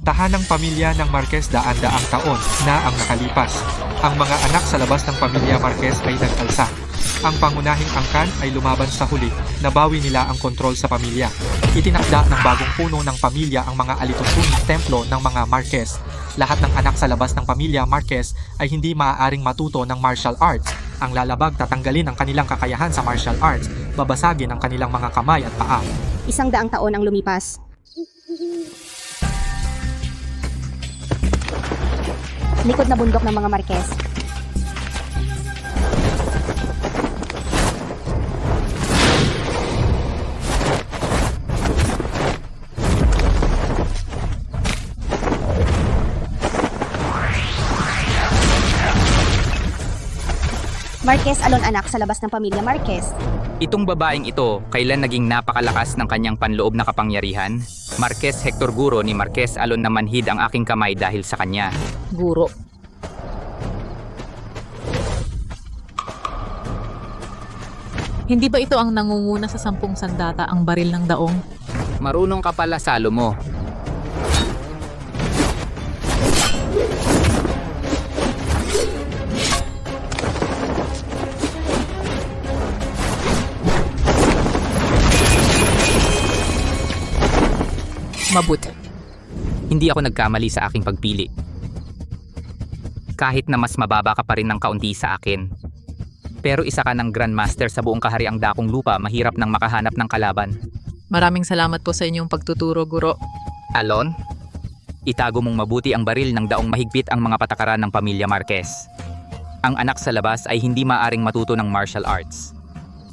Tahanang pamilya ng Marquez daan-daang taon na ang nakalipas. Ang mga anak sa labas ng pamilya Marquez ay nag-alsa. Ang pangunahing angkan ay lumaban sa huli, nabawi nila ang kontrol sa pamilya. Itinakda ng bagong puno ng pamilya ang mga alituntuning templo ng mga Marquez. Lahat ng anak sa labas ng pamilya Marquez ay hindi maaaring matuto ng martial arts. Ang lalabag tatanggalin ang kanilang kakayahan sa martial arts, babasagin ang kanilang mga kamay at paa. 100 taon ang lumipas. Likod na bundok ng mga Marquez. Marquez Alon anak sa labas ng pamilya Marquez. Itong babaeng ito, kailan naging napakalakas ng kanyang panloob na kapangyarihan? Marquez Hector Guro ni Marquez Alon na manhid ang aking kamay dahil sa kanya. Guro. Hindi ba ito ang nangunguna sa 10 sandata ang baril ng daong? Marunong ka pala, Salomo. Mabuti. Hindi ako nagkamali sa aking pagpili. Kahit na mas mababa ka pa rin ng kaunti sa akin. Pero isa ka ng Grandmaster sa buong kahariang dakong lupa, mahirap nang makahanap ng kalaban. Maraming salamat po sa inyong pagtuturo, Guro. Alon, itago mong mabuti ang baril ng daong mahigpit ang mga patakaran ng pamilya Marquez. Ang anak sa labas ay hindi maaring matuto ng martial arts.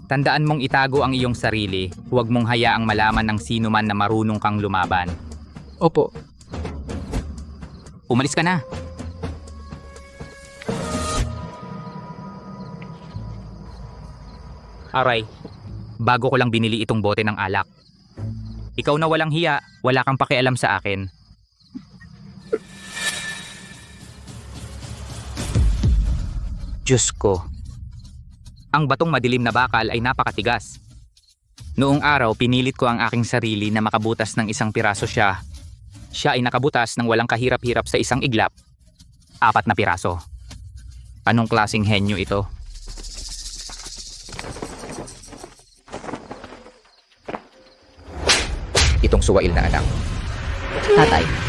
Tandaan mong itago ang iyong sarili, huwag mong hayaang malaman ng sino man na marunong kang lumaban. Opo. Umalis ka na. Aray, bago ko lang binili itong bote ng alak. Ikaw na walang hiya, wala kang pakialam sa akin. Diyos ko. Ang batong madilim na bakal ay napakatigas. Noong araw, pinilit ko ang aking sarili na makabutas ng isang piraso siya. Siya ay nakabutas ng walang kahirap-hirap sa isang iglap. 4 na piraso. Anong klaseng henyo ito? Itong suwail na anak. Tatay.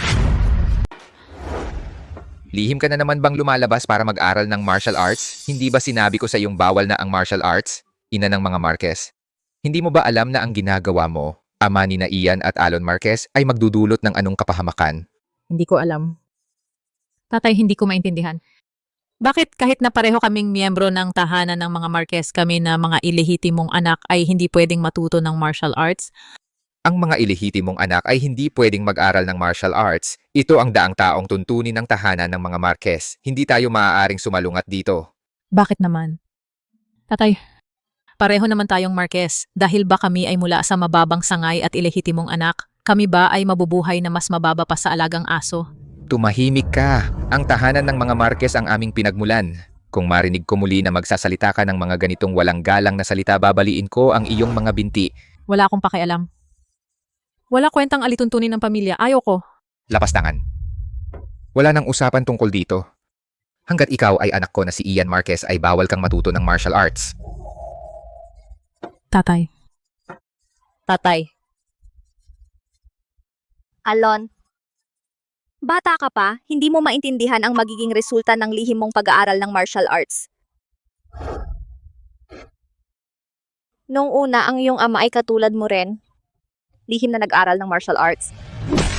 Lihim ka na naman bang lumalabas para mag-aral ng martial arts? Hindi ba sinabi ko sa iyong bawal na ang martial arts? Ina ng mga Marquez. Hindi mo ba alam na ang ginagawa mo, ama ni na Ian at Alon Marquez, ay magdudulot ng anong kapahamakan? Hindi ko alam. Tatay, hindi ko maintindihan. Bakit kahit na pareho kaming miyembro ng tahanan ng mga Marquez, kami na mga ilehitimong anak ay hindi pwedeng matuto ng martial arts? Ang mga ilehitimong anak ay hindi pwedeng mag-aral ng martial arts. Ito ang daang taong tuntunin ng tahanan ng mga Marquez. Hindi tayo maaaring sumalungat dito. Bakit naman? Tatay, pareho naman tayong Marquez. Dahil ba kami ay mula sa mababang sangay at ilehitimong anak? Kami ba ay mabubuhay na mas mababa pa sa alagang aso? Tumahimik ka. Ang tahanan ng mga Marquez ang aming pinagmulan. Kung marinig ko muli na magsasalita ka ng mga ganitong walang galang na salita, babaliin ko ang iyong mga binti. Wala akong pakialam. Wala kwentang alituntunin ng pamilya. Ayoko. Lapastangan. Wala nang usapan tungkol dito. Hanggat ikaw ay anak ko na si Ian Marquez ay bawal kang matuto ng martial arts. Tatay. Tatay. Alon. Bata ka pa, hindi mo maintindihan ang magiging resulta ng lihim mong pag-aaral ng martial arts. Noong una, ang iyong ama ay katulad mo rin. Lihim na nag-aral ng martial arts.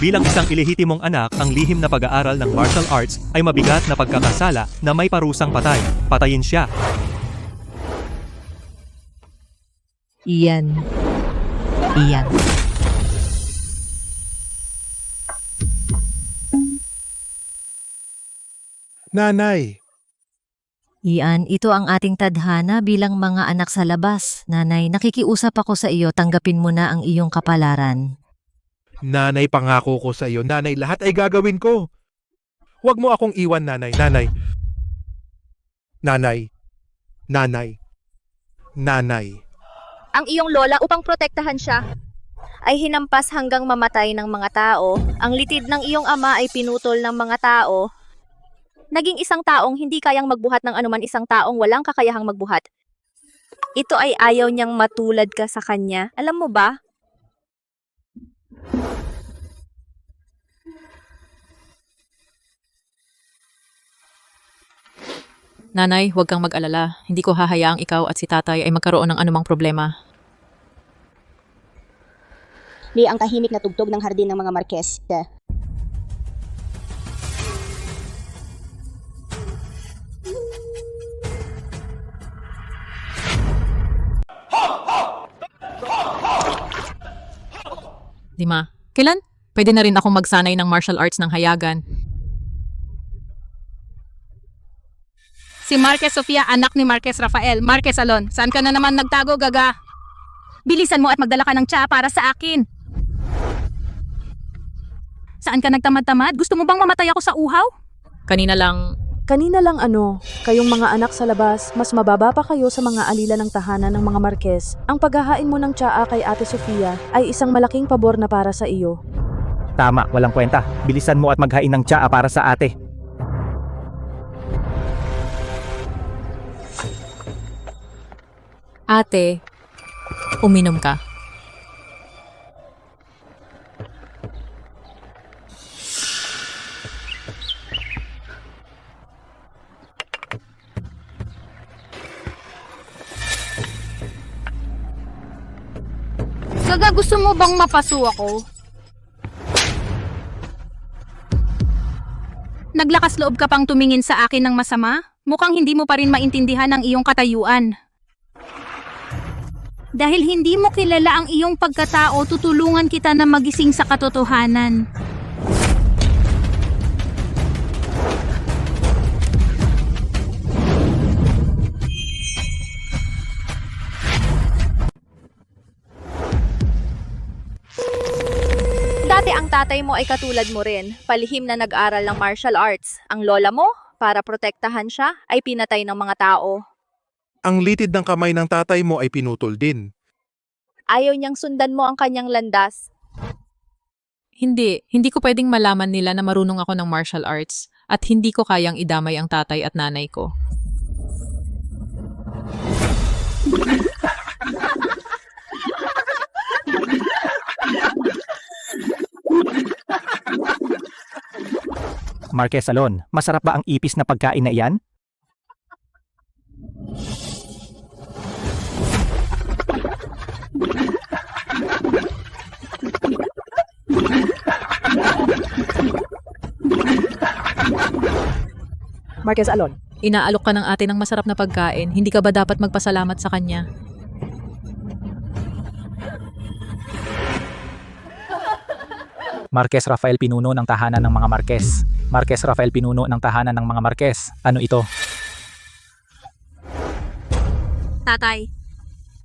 Bilang isang ilehitimong anak, ang lihim na pag-aaral ng martial arts ay mabigat na pagkakasala na may parusang patay. Patayin siya. Iyan. Iyan. Nanay, Ian, ito ang ating tadhana bilang mga anak sa labas. Nanay, nakikiusap ako sa iyo, tanggapin mo na ang iyong kapalaran. nanay, pangako ko sa iyo. Nanay, lahat ay gagawin ko. Huwag mo akong iwan, nanay. Nanay. Nanay. Nanay. Nanay. Ang iyong lola upang protektahan siya. ay hinampas hanggang mamatay ng mga tao. Ang litid ng iyong ama ay pinutol ng mga tao. Naging isang taong hindi kayang magbuhat ng anuman isang taong walang kakayahang magbuhat. Ito ay ayaw niyang matulad ka sa kanya. Alam mo ba? Nanay, huwag kang mag-alala. Hindi ko hahayaang ikaw at si tatay ay magkaroon ng anumang problema. Li ang tahimik na tugtog ng hardin ng mga Marquez. Lima. Kailan? Pwede na rin akong magsanay ng martial arts ng hayagan. Si Marquez Sofia, anak ni Marquez Rafael. Marquez Alon, saan ka na naman nagtago, gaga? Bilisan mo at magdala ka ng tsa para sa akin. Saan ka nagtamad-tamad? Gusto mo bang mamatay ako sa uhaw? Kanina lang, Kayong mga anak sa labas, mas mababa pa kayo sa mga alila ng tahanan ng mga Marquez. Ang paghahain mo ng tsaa kay Ate Sofia ay isang malaking pabor na para sa iyo. Tama, walang kwenta. Bilisan mo at maghain ng tsaa para sa ate. ate, uminom ka. Gaga, gusto mo bang mapaso ako? Naglakas loob ka pang tumingin sa akin ng masama? Mukhang hindi mo pa rin maintindihan ang iyong katayuan. Dahil hindi mo kilala ang iyong pagkatao, tutulungan kita na magising sa katotohanan. Dati ang tatay mo ay katulad mo rin, palihim na nag-aral ng martial arts. Ang lola mo, para protektahan siya, ay pinatay ng mga tao. Ang litid ng kamay ng tatay mo ay pinutol din. Ayaw niyang sundan mo ang kanyang landas. Hindi ko pwedeng malaman nila na marunong ako ng martial arts at hindi ko kayang idamay ang tatay at nanay ko. Marquez Alon, masarap ba ang ipis na pagkain na iyan? Marquez Alon, Inaalok ka ng ate ng masarap na pagkain, hindi ka ba dapat magpasalamat sa kanya? Marquez Rafael Pinuno ng tahanan ng mga Marquez. Marquez Rafael Pinuno ng tahanan ng mga Marquez. Ano ito?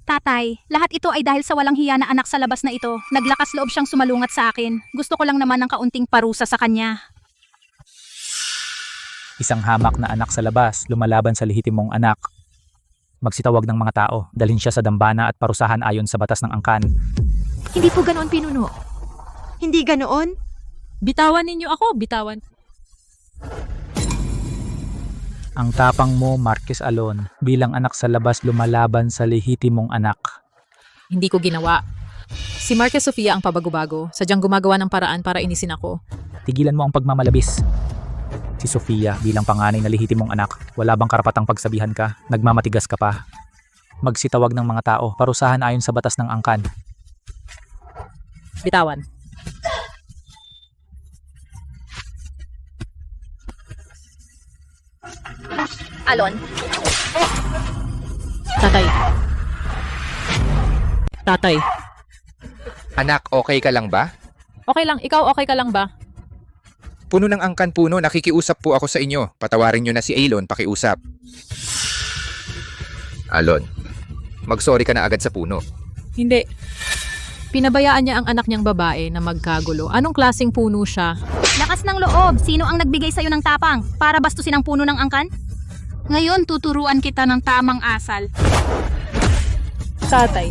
Tatay, lahat ito ay dahil sa walang hiya na anak sa labas na ito. Naglakas loob siyang sumalungat sa akin. Gusto ko lang naman ng kaunting parusa sa kanya. Isang hamak na anak sa labas, lumalaban sa lehitimong anak. Magsitawag ng mga tao, dalhin siya sa dambana at parusahan ayon sa batas ng angkan. Hindi po ganoon, Pinuno. hindi ganoon? Bitawan ninyo ako, bitawan. Ang tapang mo, Marquez Alon, bilang anak sa labas lumalaban sa lehitimong anak. Hindi ko ginawa. Si Marquez Sofia ang pabago-bago, sadyang gumagawa ng paraan para inisin ako. Tigilan mo ang pagmamalabis. Si Sofia bilang panganay na lehitimong anak, wala bang karapatang pagsabihan ka, nagmamatigas ka pa. Magsitawag ng mga tao, parusahan ayon sa batas ng angkan. Bitawan. Alon, Tatay. Anak, okay ka lang ba? Okay lang, ikaw okay ka lang ba? Puno ng angkan puno, nakikiusap po ako sa inyo. Patawarin nyo na si Alon, pakiusap. Alon, mag-sorry ka na agad sa puno. Hindi. Pinabayaan niya ang anak niyang babae na magkagulo. Anong klaseng puno siya? Lakas ng loob! Sino ang nagbigay sa'yo ng tapang? Para bastusin ang puno ng angkan? Ngayon, tuturuan kita ng tamang asal. Tatay,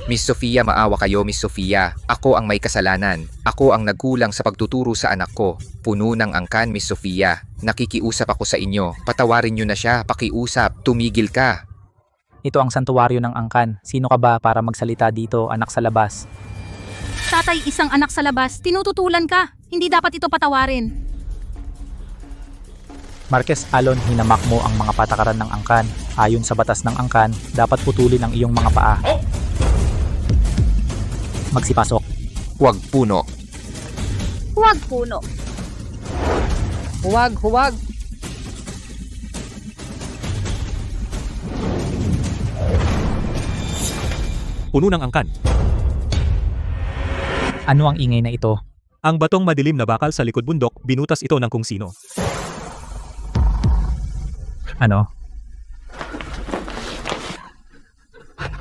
Miss Sofia, maawa kayo, Miss Sofia. Ako ang may kasalanan. Ako ang nagkulang sa pagtuturo sa anak ko. Puno ng angkan, Miss Sofia. Nakikiusap ako sa inyo. Patawarin niyo na siya. Pakiusap. Tumigil ka. Ito ang santuwaryo ng angkan. Sino ka ba para magsalita dito, anak sa labas? Tatay, isang anak sa labas, tinututulan ka. Hindi dapat ito patawarin. Marquez Alon, hinamak mo ang mga patakaran ng angkan. Ayon sa batas ng angkan, dapat putulin ang iyong mga paa. Magsipasok. Huwag puno. Huwag puno. Huwag. Puno ng angkan. Ano ang ingay na ito? Ang batong madilim na bakal sa likod bundok, binutas ito ng kung sino. Ano?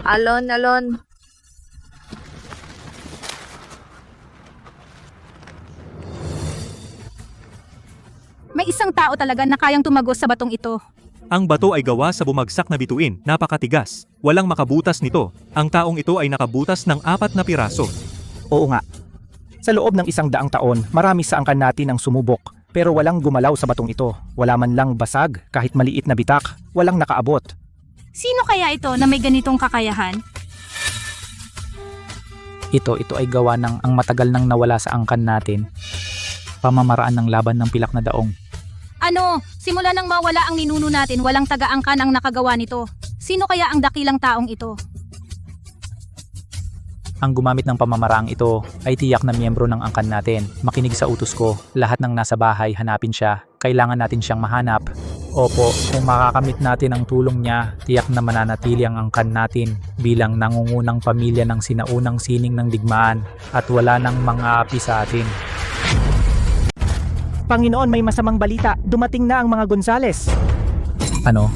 Alon. May isang tao talaga na kayang tumagos sa batong ito. Ang bato ay gawa sa bumagsak na bituin, napakatigas. Walang makabutas nito. Ang taong ito ay nakabutas ng 4 na piraso. Oo nga. Sa loob ng 100 taon, marami sa angkan natin ang sumubok. Pero walang gumalaw sa batong ito. Wala man lang basag, kahit maliit na bitak. Walang nakaabot. Sino kaya ito na may ganitong kakayahan? Ito ay gawa ng ang matagal nang nawala sa angkan natin. Pamamaraan ng laban ng pilak na daong. Ano? Simula nang mawala ang ninuno natin, walang taga-angkan ang nakagawa nito. Sino kaya ang dakilang taong ito? Ang gumamit ng pamamaraang ito ay tiyak na miyembro ng angkan natin. Makinig sa utos ko, lahat ng nasa bahay hanapin siya. Kailangan natin siyang mahanap. Opo, kung makakamit natin ang tulong niya, tiyak na mananatili ang angkan natin bilang nangungunang pamilya ng sinaunang sining ng digmaan at wala nang mga api sa atin. Panginoon, may masamang balita. Dumating na ang mga Gonzales. Ano?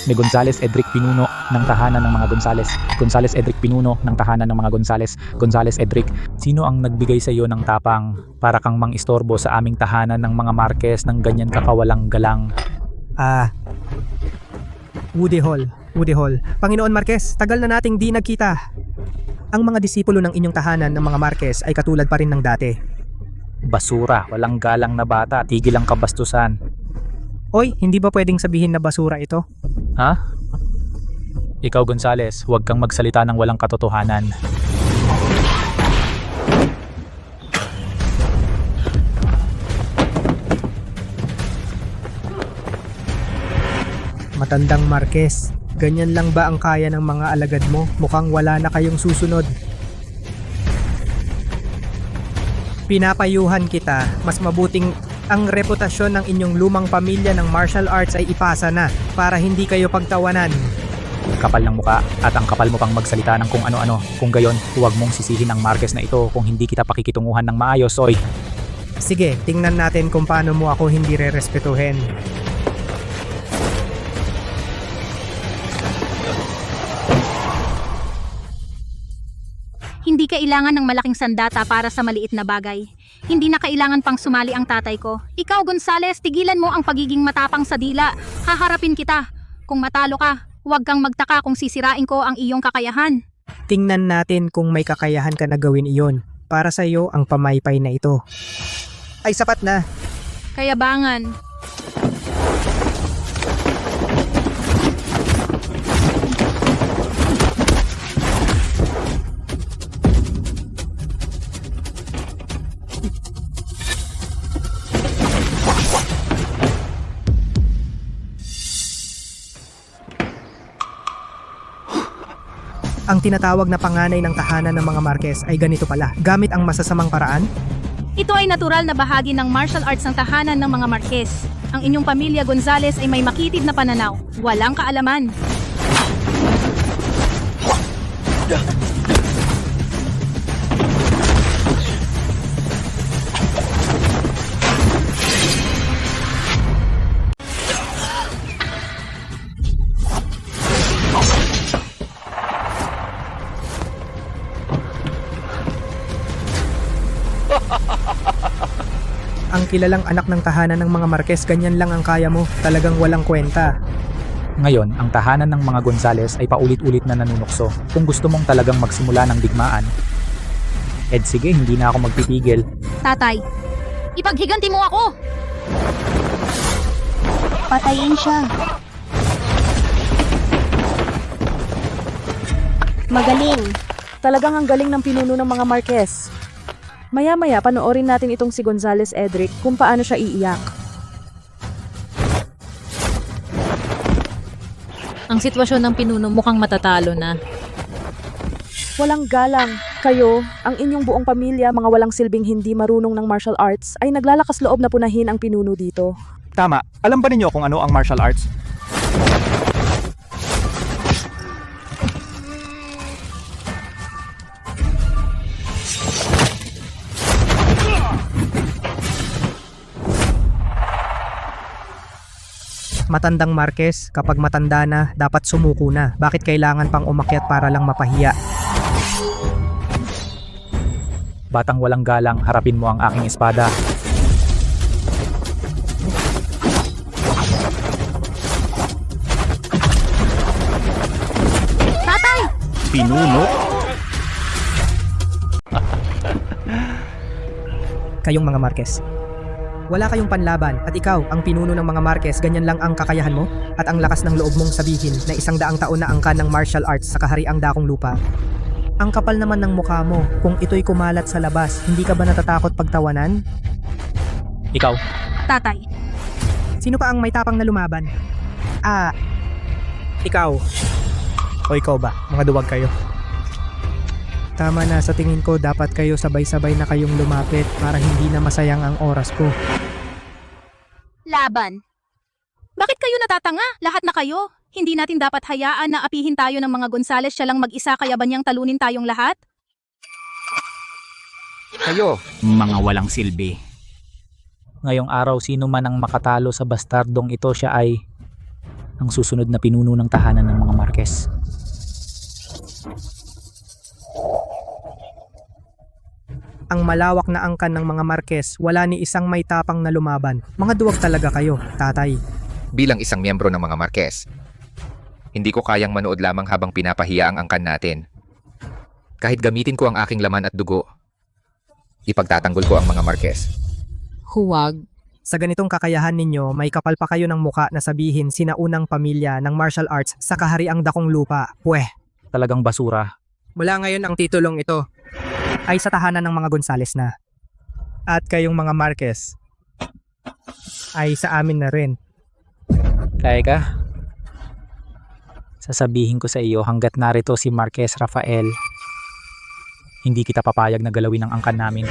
Ni Gonzales Edric Pinuno ng tahanan ng mga Gonzales. Gonzales Edric Pinuno ng tahanan ng mga Gonzales. Gonzales Edric, sino ang nagbigay sa iyo ng tapang para kang mang-istorbo sa aming tahanan ng mga Marquez ng ganyan kakawalang galang? Woody Hall. Panginoon Marquez, tagal na nating di nagkita. Ang mga disipulo ng inyong tahanan ng mga Marquez ay katulad pa rin ng dati. Basura, walang galang na bata, tigil ang kabastusan. Oy, hindi ba pwedeng sabihin na basura ito? Ha? Ikaw Gonzales, huwag kang magsalita ng walang katotohanan. Matandang Marquez, ganyan lang ba ang kaya ng mga alagad mo? Mukhang wala na kayong susunod. Pinapayuhan kita, mas mabuting ang reputasyon ng inyong lumang pamilya ng martial arts ay ipasa na para hindi kayo pagtawanan. Kapal ng muka at ang kapal mo pang magsalita ng kung ano-ano. Kung gayon, huwag mong sisihin ang Marquez na ito kung hindi kita pakikitunguhan ng maayos, oy. Sige, tingnan natin kung paano mo ako hindi rerespetuhin. Hindi kailangan ng malaking sandata para sa maliit na bagay. Hindi na kailangan pang sumali ang tatay ko. Ikaw, Gonzales, tigilan mo ang pagiging matapang sa dila. Haharapin kita. Kung matalo ka, huwag kang magtaka kung sisirain ko ang iyong kakayahan. Tingnan natin kung may kakayahan ka na gawin iyon. Para sa iyo, ang pamaypay na ito ay sapat na. Kayabangan. Ang tinatawag na panganay ng tahanan ng mga Marquez ay ganito pala, gamit ang masasamang paraan. Ito ay natural na bahagi ng martial arts ng tahanan ng mga Marquez. Ang inyong pamilya Gonzales ay may makitid na pananaw. Walang kaalaman. Ang kilalang anak ng tahanan ng mga Marquez, ganyan lang ang kaya mo. Talagang walang kwenta. Ngayon, ang tahanan ng mga Gonzales ay paulit-ulit na nanunukso. Kung gusto mong talagang magsimula ng digmaan, sige, hindi na ako magpipigil. Tatay, ipaghiganti mo ako! Patayin siya. Magaling. Talagang ang galing ng pinuno ng mga Marquez. Maya-maya panoorin natin itong si Gonzales Edric kung paano siya iiyak. Ang sitwasyon ng pinuno mukhang matatalo na. Walang galang. Kayo, ang inyong buong pamilya, mga walang silbing hindi marunong ng martial arts, ay naglalakas loob na punahin ang pinuno dito. Tama, alam ba ninyo kung ano ang martial arts? Matandang Marquez, kapag matanda na, dapat sumuko na. Bakit kailangan pang umakyat para lang mapahiya? Batang walang galang, harapin mo ang aking espada. Tatay! Pinuno? Kayong mga Marquez. Wala kayong panlaban at ikaw, ang pinuno ng mga Marquez, ganyan lang ang kakayahan mo? At ang lakas ng loob mong sabihin na 100 taon na angkan ng martial arts sa kahariang dakong lupa? Ang kapal naman ng mukha mo, kung ito'y kumalat sa labas, hindi ka ba natatakot pagtawanan? Ikaw? Tatay, Sino pa ang may tapang na lumaban? Ikaw. O ikaw ba? Mga duwag kayo. Tama na, sa tingin ko dapat kayo sabay-sabay na kayong lumapit para hindi na masayang ang oras ko. laban. Bakit kayo natatanga? Lahat na kayo. Hindi natin dapat hayaan na apihin tayo ng mga Gonzales siya lang mag-isa kaya ba niyang talunin tayong lahat? Kayo, Mga walang silbi. Ngayong araw, sino man ang makatalo sa bastardong ito, siya ay ang susunod na pinuno ng tahanan ng mga Marquez. Ang malawak na angkan ng mga Marquez, wala ni isang may tapang na lumaban. Mga duwag talaga kayo, tatay. bilang isang miyembro ng mga Marquez, hindi ko kayang manood lamang habang pinapahiya ang angkan natin. Kahit gamitin ko ang aking laman at dugo, ipagtatanggol ko ang mga Marquez. Huwag. Sa ganitong kakayahan ninyo, may kapal pa kayo ng muka na sabihin sinaunang pamilya ng martial arts sa kahariang dakong lupa. Pweh, talagang basura. Mula ngayon ang titulong ito ay sa tahanan ng mga Gonzales na. At kayong mga Marquez ay sa amin na rin. Teka, sasabihin ko sa iyo hanggat narito si Marquez Rafael, hindi kita papayag na galawin ang angkan namin.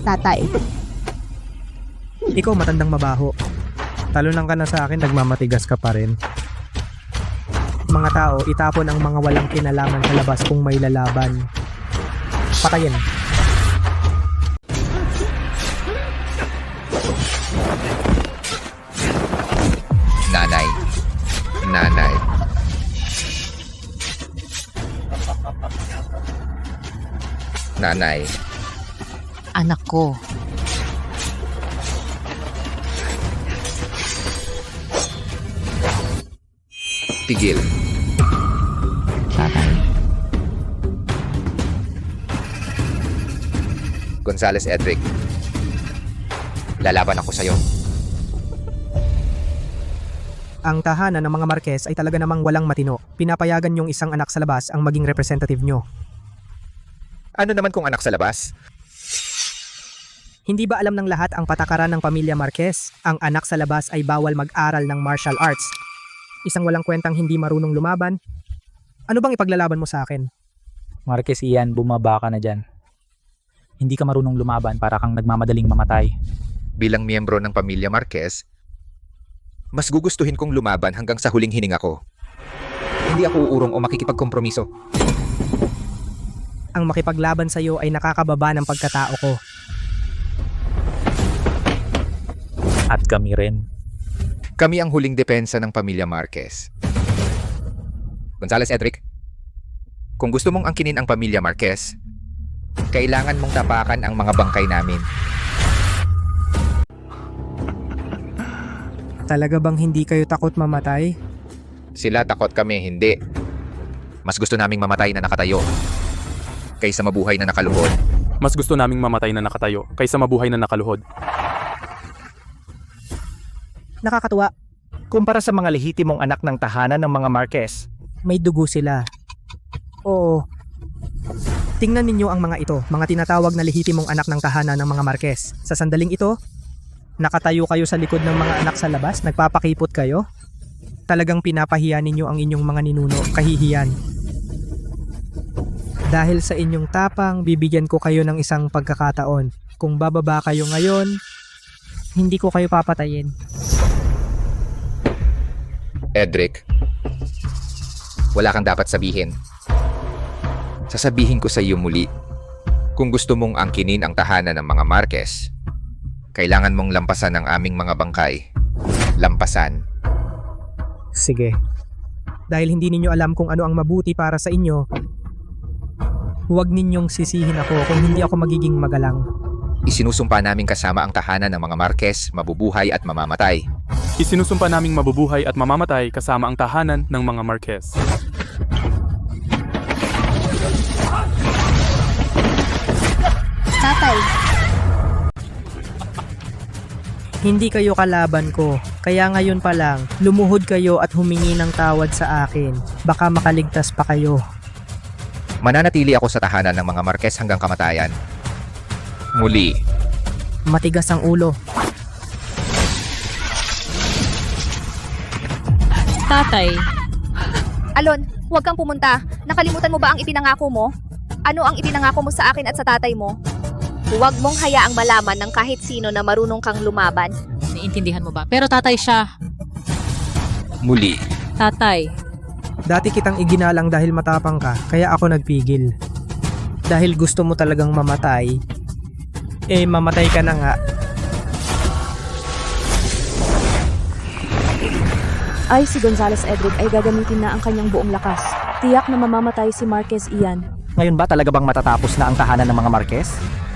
Tatay. Ikaw matandang mabaho. Talunan ka na sa akin, nagmamatigas ka pa rin. Mga tao, itapon ang mga walang kinalaman sa labas kung may lalaban. Patayin. Nanay. Nanay. Nanay. Anak ko, Tigil. tatay. Gonzales Edric. Lalaban ako sa'yo. Ang tahanan ng mga Marquez ay talaga namang walang matino. Pinapayagan yung isang anak sa labas ang maging representative nyo. Ano naman kung anak sa labas? Hindi ba alam ng lahat ang patakaran ng pamilya Marquez? Ang anak sa labas ay bawal mag-aral ng martial arts. Isang walang kwentang hindi marunong lumaban. Ano bang ipaglalaban mo sa akin? Marquez, iyan, bumaba ka na dyan. Hindi ka marunong lumaban, para kang nagmamadaling mamatay. Bilang miyembro ng pamilya Marquez, mas gugustuhin kong lumaban hanggang sa huling hininga ko. Hindi ako uurong o makikipagkompromiso. Ang makipaglaban sa iyo ay nakakababa ng pagkatao ko. At kami rin. Kami ang huling depensa ng pamilya Marquez. Gonzales Edric, kung gusto mong angkinin ang pamilya Marquez, kailangan mong tapakan ang mga bangkay namin. Talaga bang hindi kayo takot mamatay? Sila takot kami, hindi. Mas gusto naming mamatay na nakatayo kaysa mabuhay na nakaluhod. Mas gusto naming mamatay na nakatayo kaysa mabuhay na nakaluhod. Nakakatuwa. Kumpara sa mga lehitimong anak ng tahanan ng mga Marquez, May dugo sila. Oo. Tingnan ninyo ang mga ito, mga tinatawag na lehitimong anak ng tahanan ng mga Marquez. Sa sandaling ito, nakatayo kayo sa likod ng mga anak sa labas, nagpapakipot kayo. Talagang pinapahiya ninyo ang inyong mga ninuno, kahihiyan. Dahil sa inyong tapang, bibigyan ko kayo ng isang pagkakataon. Kung bababa kayo ngayon, hindi ko kayo papatayin. Edric, wala kang dapat sabihin. Sasabihin ko sa iyo muli, kung gusto mong angkinin ang tahanan ng mga Marquez, kailangan mong lampasan ang aming mga bangkay. Lampasan. Sige. Dahil hindi ninyo alam kung ano ang mabuti para sa inyo, huwag ninyong sisihin ako kung hindi ako magiging magalang. Isinusumpa namin kasama ang tahanan ng mga Marquez, mabubuhay at mamamatay. Isinusumpa naming mabubuhay at mamamatay kasama ang tahanan ng mga Marquez. Tatay, Hindi kayo kalaban ko, kaya ngayon pa lang, lumuhod kayo at humingi ng tawad sa akin. Baka makaligtas pa kayo. Mananatili ako sa tahanan ng mga Marquez hanggang kamatayan. Muli. Matigas ang ulo. Tatay, Alon, huwag kang pumunta. Nakalimutan mo ba ang ipinangako mo? Ano ang ipinangako mo sa akin at sa tatay mo? Huwag mong hayaang malaman ng kahit sino na marunong kang lumaban. naiintindihan mo ba? Pero tatay siya. Muli. Tatay, Dati kitang iginalang dahil matapang ka, kaya ako nagpigil. Dahil gusto mo talagang mamatay, mamatay ka na nga. Ay, si Gonzales Edric ay gagamitin na ang kanyang buong lakas. Tiyak na mamamatay si Marquez Ian. ngayon ba talaga bang matatapos na ang tahanan ng mga Marquez?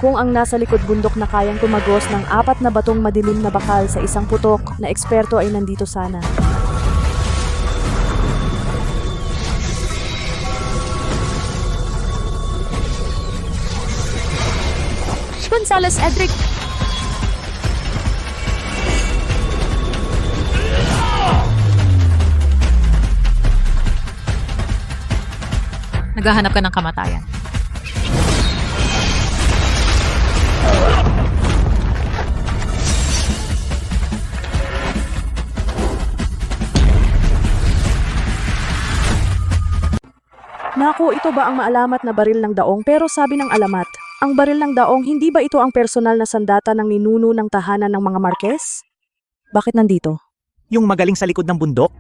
Kung ang nasa likod bundok na kayang tumagos ng 4 na batong madilim na bakal sa isang putok na eksperto ay nandito sana. Gonzales Edric, naghahanap ka ng kamatayan. Naku, ito ba ang maalamat na baril ng daong? Pero sabi ng alamat, ang baril ng daong, hindi ba ito ang personal na sandata ng ninuno ng tahanan ng mga Marquez? Bakit nandito? Yung magaling sa likod ng bundok?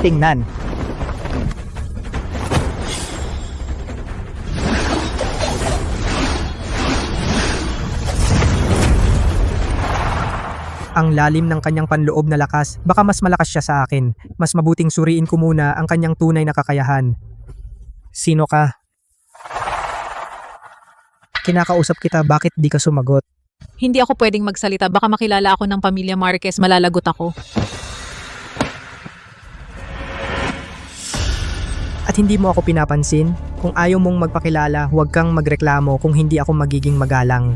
Tingnan. Ang lalim ng kanyang panloob na lakas, baka mas malakas siya sa akin. Mas mabuting suriin ko muna ang kanyang tunay na kakayahan. Sino ka? Kinakausap kita, bakit di ka sumagot? Hindi ako pwedeng magsalita. Baka makilala ako ng pamilya Marquez, malalagot ako. At hindi mo ako pinapansin? Kung ayaw mong magpakilala, huwag kang magreklamo kung hindi ako magiging magalang.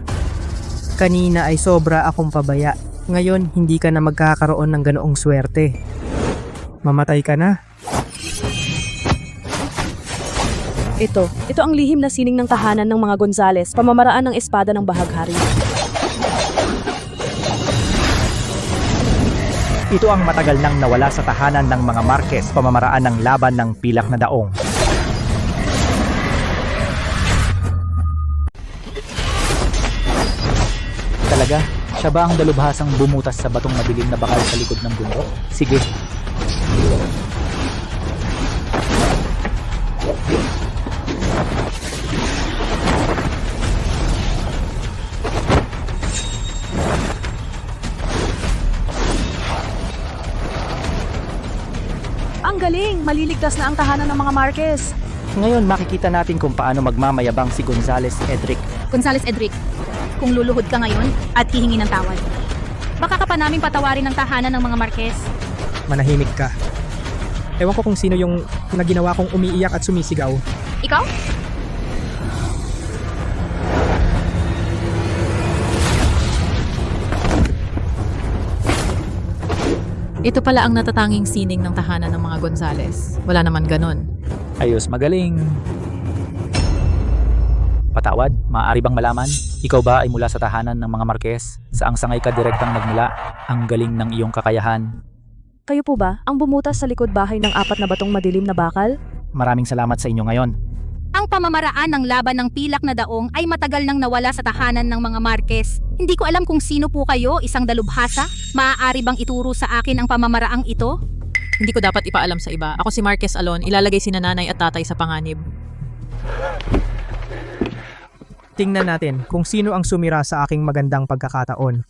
Kanina ay sobra akong pabaya. Ngayon, hindi ka na magkakaroon ng ganoong swerte. Mamatay ka na. Ito ang lihim na sining ng tahanan ng mga Gonzales, pamamaraan ng espada ng bahaghari. Ito ang matagal nang nawala sa tahanan ng mga Marquez, pamamaraan ng laban ng pilak na daong. Talaga? Siya ba ang dalubhasang bumutas sa batong madilim na bakal sa likod ng bundok? Sige. Ang galing! Maliligtas na ang tahanan ng mga Marquez. Ngayon makikita natin kung paano magmamayabang si Gonzales Edric. Gonzales Edric, kung luluhod ka ngayon at hihingi ng tawad, baka ka pa naming patawarin ng tahanan ng mga Marquez. Manahimik ka. Ewan ko kung sino yung naginawa kong umiiyak at sumisigaw. Ikaw? Ito pala ang natatanging sining ng tahanan ng mga Gonzales. Wala naman ganon. Ayos, magaling. Patawad, maaari bang malaman? Ikaw ba ay mula sa tahanan ng mga Marquez? Saang sangay ka direktang nagmula? Ang galing ng iyong kakayahan. Kayo po ba ang bumutas sa likod bahay ng 4 na batong madilim na bakal? Maraming salamat sa inyo ngayon. Ang pamamaraan ng laban ng pilak na daong ay matagal nang nawala sa tahanan ng mga Marquez. Hindi ko alam kung sino po kayo, isang dalubhasa? Maaari bang ituro sa akin ang pamamaraang ito? Hindi ko dapat ipaalam sa iba. Ako si Marquez Alon, ilalagay si nanay at tatay sa panganib. Tingnan natin kung sino ang sumira sa aking magandang pagkakataon.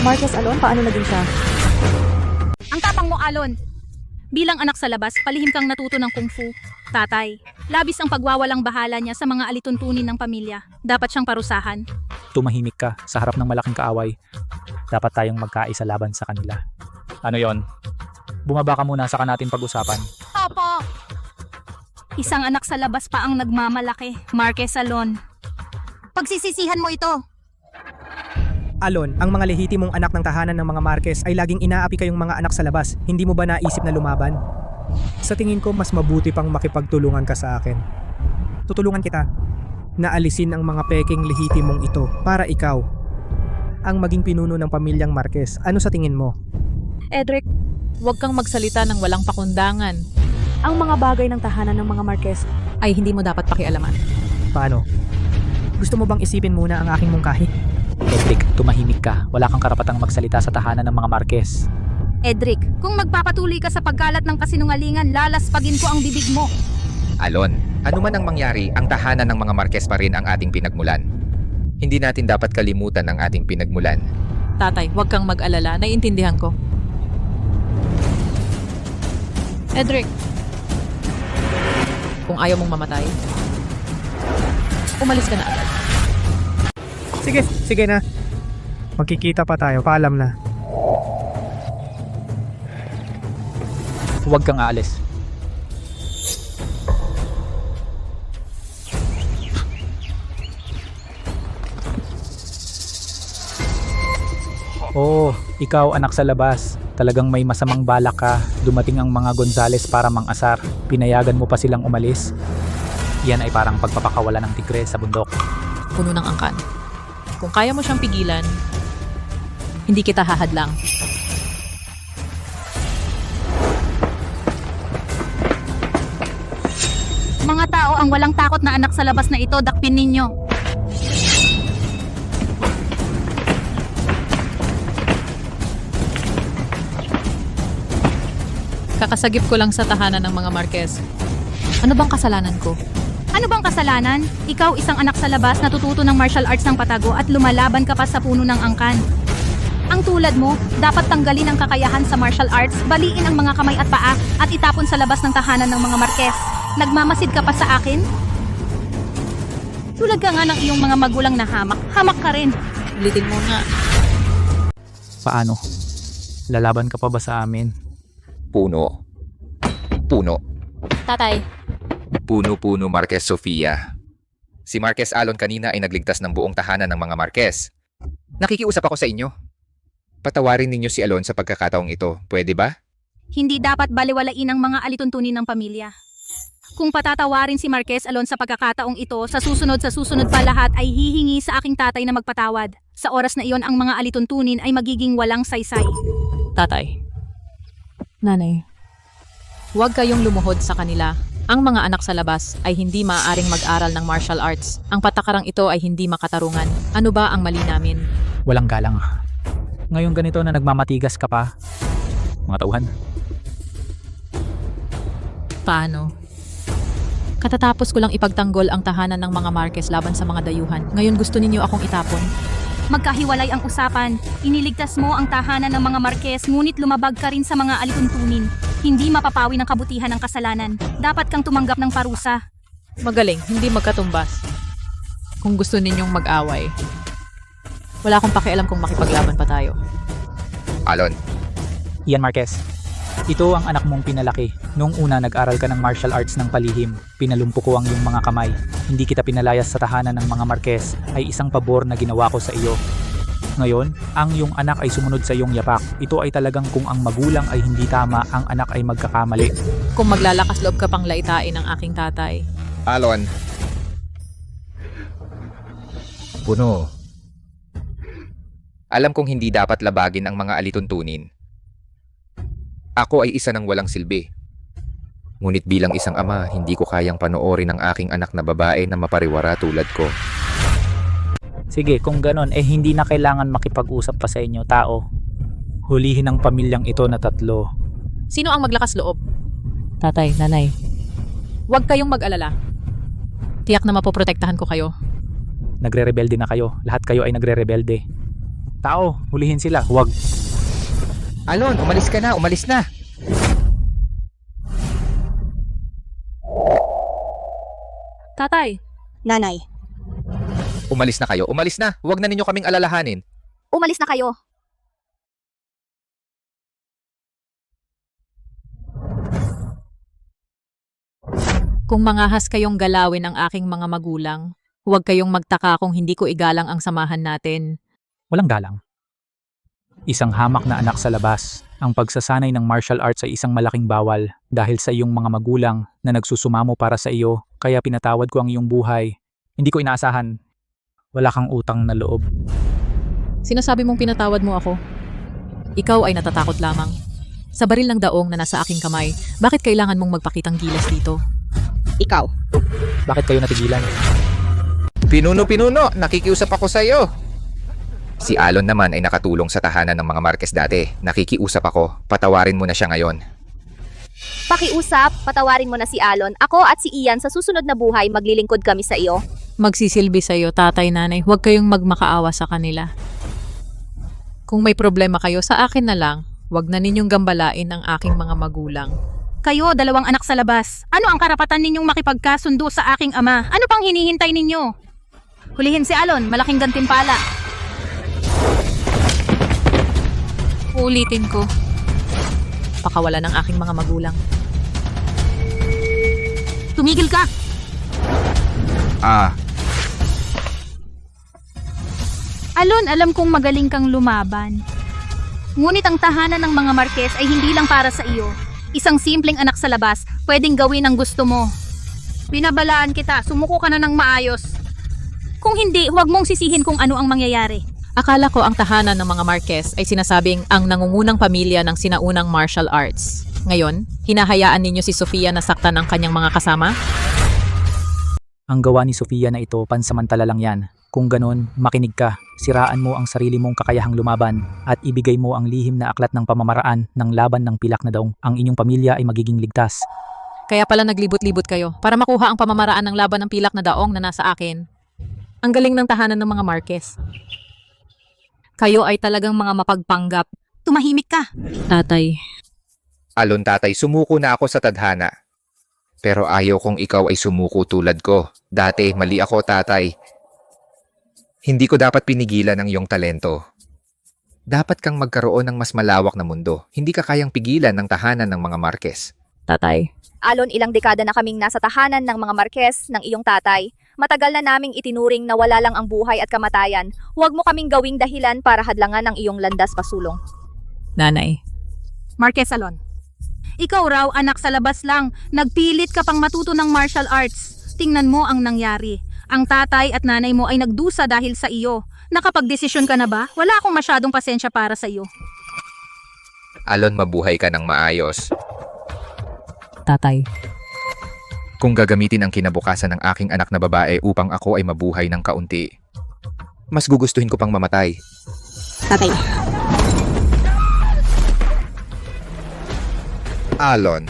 Marquez Alon, paano naging siya? Ang tapang mo, Alon. Bilang anak sa labas, palihim kang natuto ng kung fu. Tatay, labis ang pagwawalang bahala niya sa mga alituntunin ng pamilya. Dapat siyang parusahan. Tumahimik ka sa harap ng malaking kaaway. Dapat tayong magkaisa laban sa kanila. Ano yon? Bumaba ka muna saka natin pag-usapan. Opo! Isang anak sa labas pa ang nagmamalaki. Marquez Alon. Pagsisisihan mo ito. Alon, ang mga lehitimong anak ng tahanan ng mga Marquez ay laging inaapi kayong mga anak sa labas. Hindi mo ba naisip na lumaban? Sa tingin ko, mas mabuti pang makipagtulungan ka sa akin. Tutulungan kita. Naalisin ang mga peking lehitimong ito para ikaw ang maging pinuno ng pamilyang Marquez. Ano sa tingin mo? Edric, Huwag kang magsalita ng walang pakundangan. ang mga bagay ng tahanan ng mga Marquez Ay hindi mo dapat pakialaman. Paano? Gusto mo bang isipin muna ang aking mungkahi? Edric, tumahimik ka. Wala kang karapatang magsalita sa tahanan ng mga Marquez. Edric, kung magpapatuloy ka sa pagkalat ng kasinungalingan, lalaspagin ko ang bibig mo. Alon, ano man ang mangyari, ang tahanan ng mga Marquez pa rin ang ating pinagmulan. Hindi natin dapat kalimutan ang ating pinagmulan. Tatay, huwag kang mag-alala. Naiintindihan ko. Edric, kung ayaw mong mamatay, umalis ka na agad. Sige na. Magkikita pa tayo. Paalam na. Huwag kang aalis. Oh, ikaw anak sa labas. Talagang may masamang balak ka. Dumating ang mga Gonzales para mang-asar. Pinayagan mo pa silang umalis. Yan ay parang pagpapakawala ng tigre sa bundok. Puno ng angkan. Kung kaya mo siyang pigilan, hindi kita hahadlang. Mga tao ang walang takot na anak sa labas na ito, dakpin ninyo. Kakasagip ko lang sa tahanan ng mga Marquez. Ano bang kasalanan ko? Ano bang kasalanan? Ikaw isang anak sa labas, natututo ng martial arts ng patago at lumalaban ka pa sa puno ng angkan. Ang tulad mo, dapat tanggalin ang kakayahan sa martial arts, baliin ang mga kamay at paa at itapon sa labas ng tahanan ng mga Marquez. Nagmamasid ka pa sa akin? Tulad ka nga ng iyong mga magulang na hamak. Hamak ka rin. Ulitin mo nga. Paano? Lalaban ka pa ba sa amin? Puno. Tatay, Puno Marquez Sofia. Si Marquez Alon kanina ay nagligtas ng buong tahanan ng mga Marquez. Nakikiusap ako sa inyo. Patawarin ninyo si Alon sa pagkakataong ito. Pwede ba? Hindi dapat baliwalain ang mga alituntunin ng pamilya. Kung patatawarin si Marquez Alon sa pagkakataong ito, sa susunod pa lahat ay hihingi sa aking tatay na magpatawad. Sa oras na iyon, ang mga alituntunin ay magiging walang saysay. Tatay, Nanay, huwag kayong lumuhod sa kanila. Ang mga anak sa labas ay hindi maaaring mag-aral ng martial arts. Ang patakarang ito ay hindi makatarungan. Ano ba ang mali namin? Walang galang. Ngayon ganito na nagmamatigas ka pa. Mga tauhan. Paano? Katatapos ko lang ipagtanggol ang tahanan ng mga Marquez laban sa mga dayuhan. Ngayon gusto ninyo akong itapon? Magkahiwalay ang usapan. Iniligtas mo ang tahanan ng mga Marquez, ngunit lumabag ka rin sa mga alituntunin. Hindi mapapawi ng kabutihan ng kasalanan. Dapat kang tumanggap ng parusa. Magaling, hindi magkatumbas. kung gusto ninyong mag-away. Wala akong pakialam kung makipaglaban pa tayo. Alon, Ian Marquez, ito ang anak mong pinalaki. Noong una nag-aral ka ng martial arts ng palihim. Pinalumpo ko ang iyong mga kamay. Hindi kita pinalayas sa tahanan ng mga Marquez ay isang pabor na ginawa ko sa iyo. Ngayon, ang iyong anak ay sumunod sa iyong yapak. Ito ay talagang kung ang magulang ay hindi tama, ang anak ay magkakamali. Kung maglalakas loob ka pang laitain ang aking tatay. Alon. Puno. Alam kong hindi dapat labagin ang mga alituntunin. Ako ay isa ng walang silbi. Ngunit bilang isang ama, hindi ko kayang panoorin ang aking anak na babae na mapariwara tulad ko. Sige, kung ganon, hindi na kailangan makipag-usap pa sa inyo, tao. Hulihin ang pamilyang ito na 3. Sino ang maglakas loob? Tatay, nanay. Huwag kayong mag-alala. Tiyak na mapoprotektahan ko kayo. Nagre-rebelde na kayo. Lahat kayo ay nagre-rebelde. Tao, hulihin sila. Huwag. Alon, umalis ka na, umalis na. Tatay. Nanay, Umalis na kayo, umalis na. Huwag na ninyo kaming alalahanin. Umalis na kayo. Kung mangahas kayong galawin ang aking mga magulang, huwag kayong magtaka kung hindi ko igalang ang samahan natin. Walang galang. Isang hamak na anak sa labas. Ang pagsasanay ng martial arts ay isang malaking bawal dahil sa iyong mga magulang na nagsusumamo para sa iyo, kaya pinatawad ko ang iyong buhay. Hindi ko inaasahan. Wala kang utang na loob. Sinasabi mong pinatawad mo ako. Ikaw ay natatakot lamang. Sa baril ng daong na nasa aking kamay, bakit kailangan mong magpakitang gilas dito? ikaw. Bakit kayo natigilan? Pinuno, nakikiusap ako sa iyo. Si Alon naman ay nakatulong sa tahanan ng mga Marquez dati. Nakikiusap ako, patawarin mo na siya ngayon. Pakiusap, patawarin mo na si Alon. Ako at si Ian sa susunod na buhay maglilingkod kami sa iyo. Magsisilbi sa iyo, tatay, nanay. Huwag kayong magmakaawa sa kanila. Kung may problema kayo, sa akin na lang. Huwag na ninyong gambalain ang aking mga magulang. Kayo, 2 anak sa labas. Ano ang karapatan ninyong makipagkasundo sa aking ama? Ano pang hinihintay ninyo? Hulihin si Alon, malaking gantimpala. Uulitin ko. Pakawala ng aking mga magulang. Tumigil ka! Alon, alam kong magaling kang lumaban. Ngunit ang tahanan ng mga Marquez ay hindi lang para sa iyo. Isang simpleng anak sa labas, pwedeng gawin ang gusto mo. Binabalaan kita, sumuko ka na ng maayos. Kung hindi, huwag mong sisihin kung ano ang mangyayari. Akala ko ang tahanan ng mga Marquez ay sinasabing ang nangungunang pamilya ng sinaunang martial arts. Ngayon, hinahayaan ninyo si Sofia na saktan ang kanyang mga kasama? Ang gawa ni Sofia na ito, pansamantala lang yan. Kung ganon, makinig ka. Siraan mo ang sarili mong kakayahang lumaban at ibigay mo ang lihim na aklat ng pamamaraan ng laban ng pilak na daong. Ang inyong pamilya ay magiging ligtas. Kaya pala naglibot-libot kayo para makuha ang pamamaraan ng laban ng pilak na daong na nasa akin. Ang galing ng tahanan ng mga Marquez. Kayo ay talagang mga mapagpanggap. Tumahimik ka. Tatay. Alon, tatay, sumuko na ako sa tadhana. Pero ayaw kong ikaw ay sumuko tulad ko. Dati, mali ako, tatay. Hindi ko dapat pinigilan ang iyong talento. Dapat kang magkaroon ng mas malawak na mundo. Hindi ka kayang pigilan ng tahanan ng mga Marquez. Tatay. Alon, ilang dekada na kaming nasa tahanan ng mga Marquez ng iyong tatay. Matagal na naming itinuring na wala lang ang buhay at kamatayan. Huwag mo kaming gawing dahilan para hadlangan ang iyong landas pasulong. Nanay. Marquez Alon. Ikaw raw, anak sa labas lang. Nagpilit ka pang matuto ng martial arts. Tingnan mo ang nangyari. Ang tatay at nanay mo ay nagdusa dahil sa iyo. Nakapagdesisyon ka na ba? Wala akong masyadong pasensya para sa iyo. Alon, mabuhay ka ng maayos. Tatay. Kung gagamitin ang kinabukasan ng aking anak na babae upang ako ay mabuhay ng kaunti, mas gugustuhin ko pang mamatay. Tatay. Alon.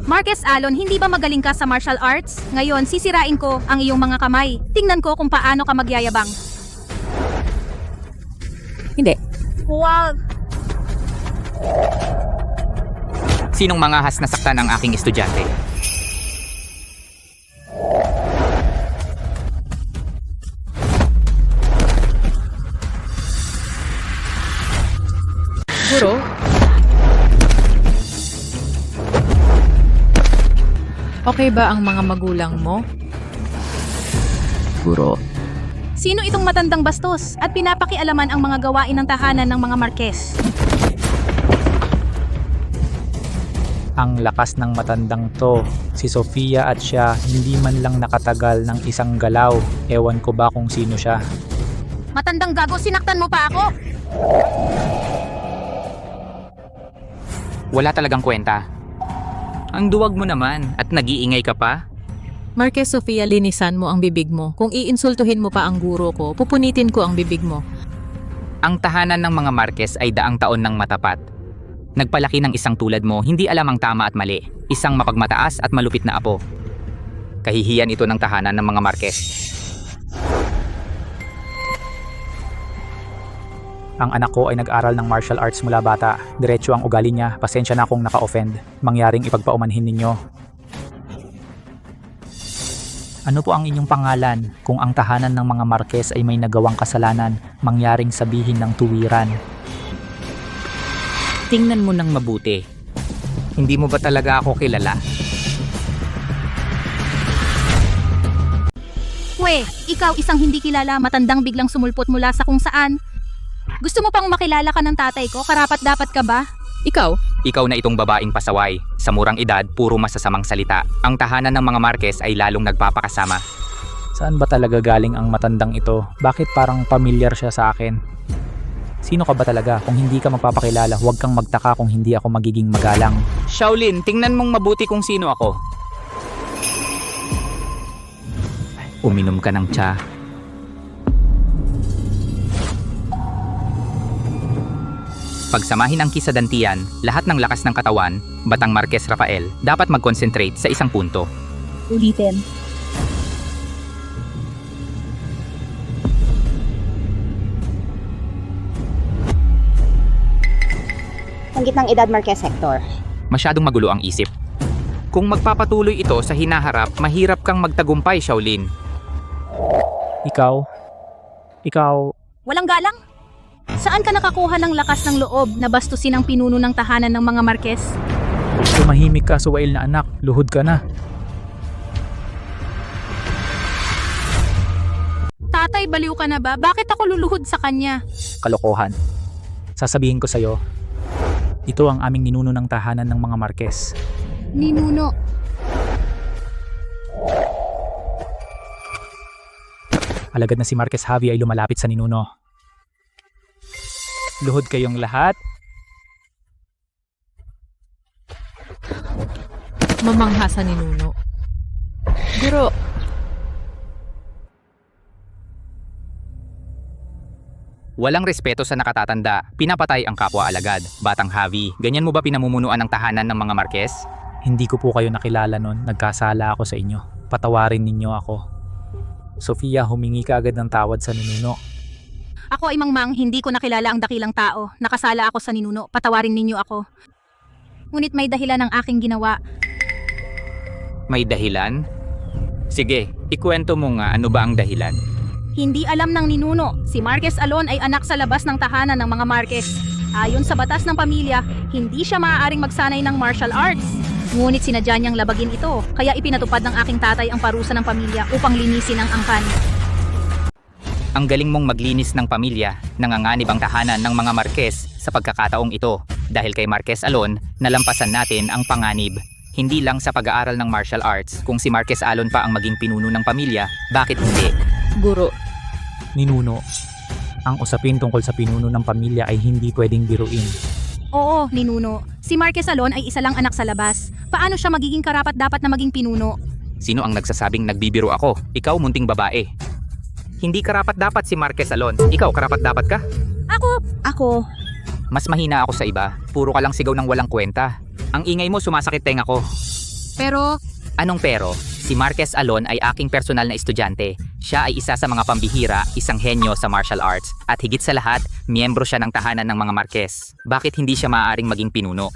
Marquez Alon, hindi ba magaling ka sa martial arts? Ngayon, sisirain ko ang iyong mga kamay. Tingnan ko kung paano ka magyayabang. Hindi. Huwag! Sinong mangahas na saktan ang aking estudyante? Guro? Okay ba ang mga magulang mo? Guro. Sino itong matandang bastos at pinapakialaman ang mga gawain ng tahanan ng mga Marquez? Ang lakas ng matandang to. Si Sofia at siya hindi man lang nakatagal ng isang galaw. Ewan ko ba kung sino siya. Matandang gago, sinaktan mo pa ako? Wala talagang kwenta. Ang duwag mo naman at nag-iingay ka pa. Marquez Sofia, linisan mo ang bibig mo. Kung iinsultuhin mo pa ang guro ko, pupunitin ko ang bibig mo. Ang tahanan ng mga Marquez ay daang taon ng matapat. Nagpalaki ng isang tulad mo, hindi alam ang tama at mali. Isang mapagmataas at malupit na apo. Kahihiyan ito ng tahanan ng mga Marquez. Ang anak ko ay nag-aral ng martial arts mula bata. Diretso ang ugali niya. Pasensya na kung naka-offend. Mangyaring ipagpaumanhin ninyo. Ano po ang inyong pangalan? Kung ang tahanan ng mga Marquez ay may nagawang kasalanan, mangyaring sabihin ng tuwiran. Tingnan mo ng mabuti. Hindi mo ba talaga ako kilala? We, ikaw isang hindi kilala, matandang biglang sumulpot mula sa kung saan. Gusto mo pang makilala ka ng tatay ko? Karapat-dapat ka ba? Ikaw? Ikaw na itong babaeng pasaway. Sa murang edad, puro masasamang salita. Ang tahanan ng mga Marquez ay lalong nagpapakasama. Saan ba talaga galing ang matandang ito? Bakit parang pamilyar siya sa akin? Sino ka ba talaga? Kung hindi ka magpapakilala, huwag kang magtaka kung hindi ako magiging magalang. Shaolin, tingnan mong mabuti kung sino ako. Uminom ka ng tsa. Pagsamahin ang kisadantian, lahat ng lakas ng katawan, Batang Marquez Rafael, dapat mag-concentrate sa isang punto. Ulitin. Ang gitnang edad, Marquez Hector. Masyadong magulo ang isip. Kung magpapatuloy ito sa hinaharap, mahirap kang magtagumpay, Shaolin. Ikaw, Walang galang? Saan ka nakakuha ng lakas ng loob na bastusin ang pinuno ng tahanan ng mga Marquez? tumahimik ka, suwail na anak, luhod ka na. Tatay, baliw ka na ba? Bakit ako luluhod sa kanya? Kalokohan. Sasabihin ko sa'yo, ito ang aming ninuno ng tahanan ng mga Marquez. Ninuno. Alagad na si Marquez Javi ay lumalapit sa ninuno. Luhod kayong lahat. Mamangha sa ninuno. Guro. Walang respeto sa nakatatanda, pinapatay ang kapwa alagad. Batang Javi, ganyan mo ba pinamumunuan ng tahanan ng mga Marquez? Hindi ko po kayo nakilala nun. Nagkasala ako sa inyo. Patawarin ninyo ako. Sofia, humingi ka agad ng tawad sa ninuno. Ako ay mangmang, hindi ko nakilala ang dakilang tao. Nakasala ako sa ninuno, patawarin ninyo ako. Ngunit may dahilan ang aking ginawa. May dahilan? Sige, ikwento mo nga ano ba ang dahilan. Hindi alam ng ninuno, si Marquez Alon ay anak sa labas ng tahanan ng mga Marquez. Ayon sa batas ng pamilya, hindi siya maaaring magsanay ng martial arts. Ngunit sinadya niyang labagin ito, kaya ipinatupad ng aking tatay ang parusa ng pamilya upang linisin ang angkan. Ang galing mong maglinis ng pamilya, nanganganib ang tahanan ng mga Marquez sa pagkakataong ito. Dahil kay Marquez Alon, nalampasan natin ang panganib. Hindi lang sa pag-aaral ng martial arts, kung si Marquez Alon pa ang maging pinuno ng pamilya, bakit hindi? Guro. Ninuno, ang usapin tungkol sa pinuno ng pamilya ay hindi pwedeng biruin. Oo, ninuno. Si Marquez Alon ay isa lang anak sa labas. Paano siya magiging karapat-dapat na maging pinuno? Sino ang nagsasabing nagbibiro ako? Ikaw, munting babae. Hindi karapat-dapat si Marquez Alon. Ikaw, karapat-dapat ka? Ako. Mas mahina ako sa iba. Puro ka lang sigaw ng walang kwenta. Ang ingay mo, sumasakit tenga ko. Pero, Anong pero? Si Marquez Alon ay aking personal na estudyante. Siya ay isa sa mga pambihira, isang henyo sa martial arts. At higit sa lahat, miyembro siya ng tahanan ng mga Marquez. Bakit hindi siya maaaring maging pinuno?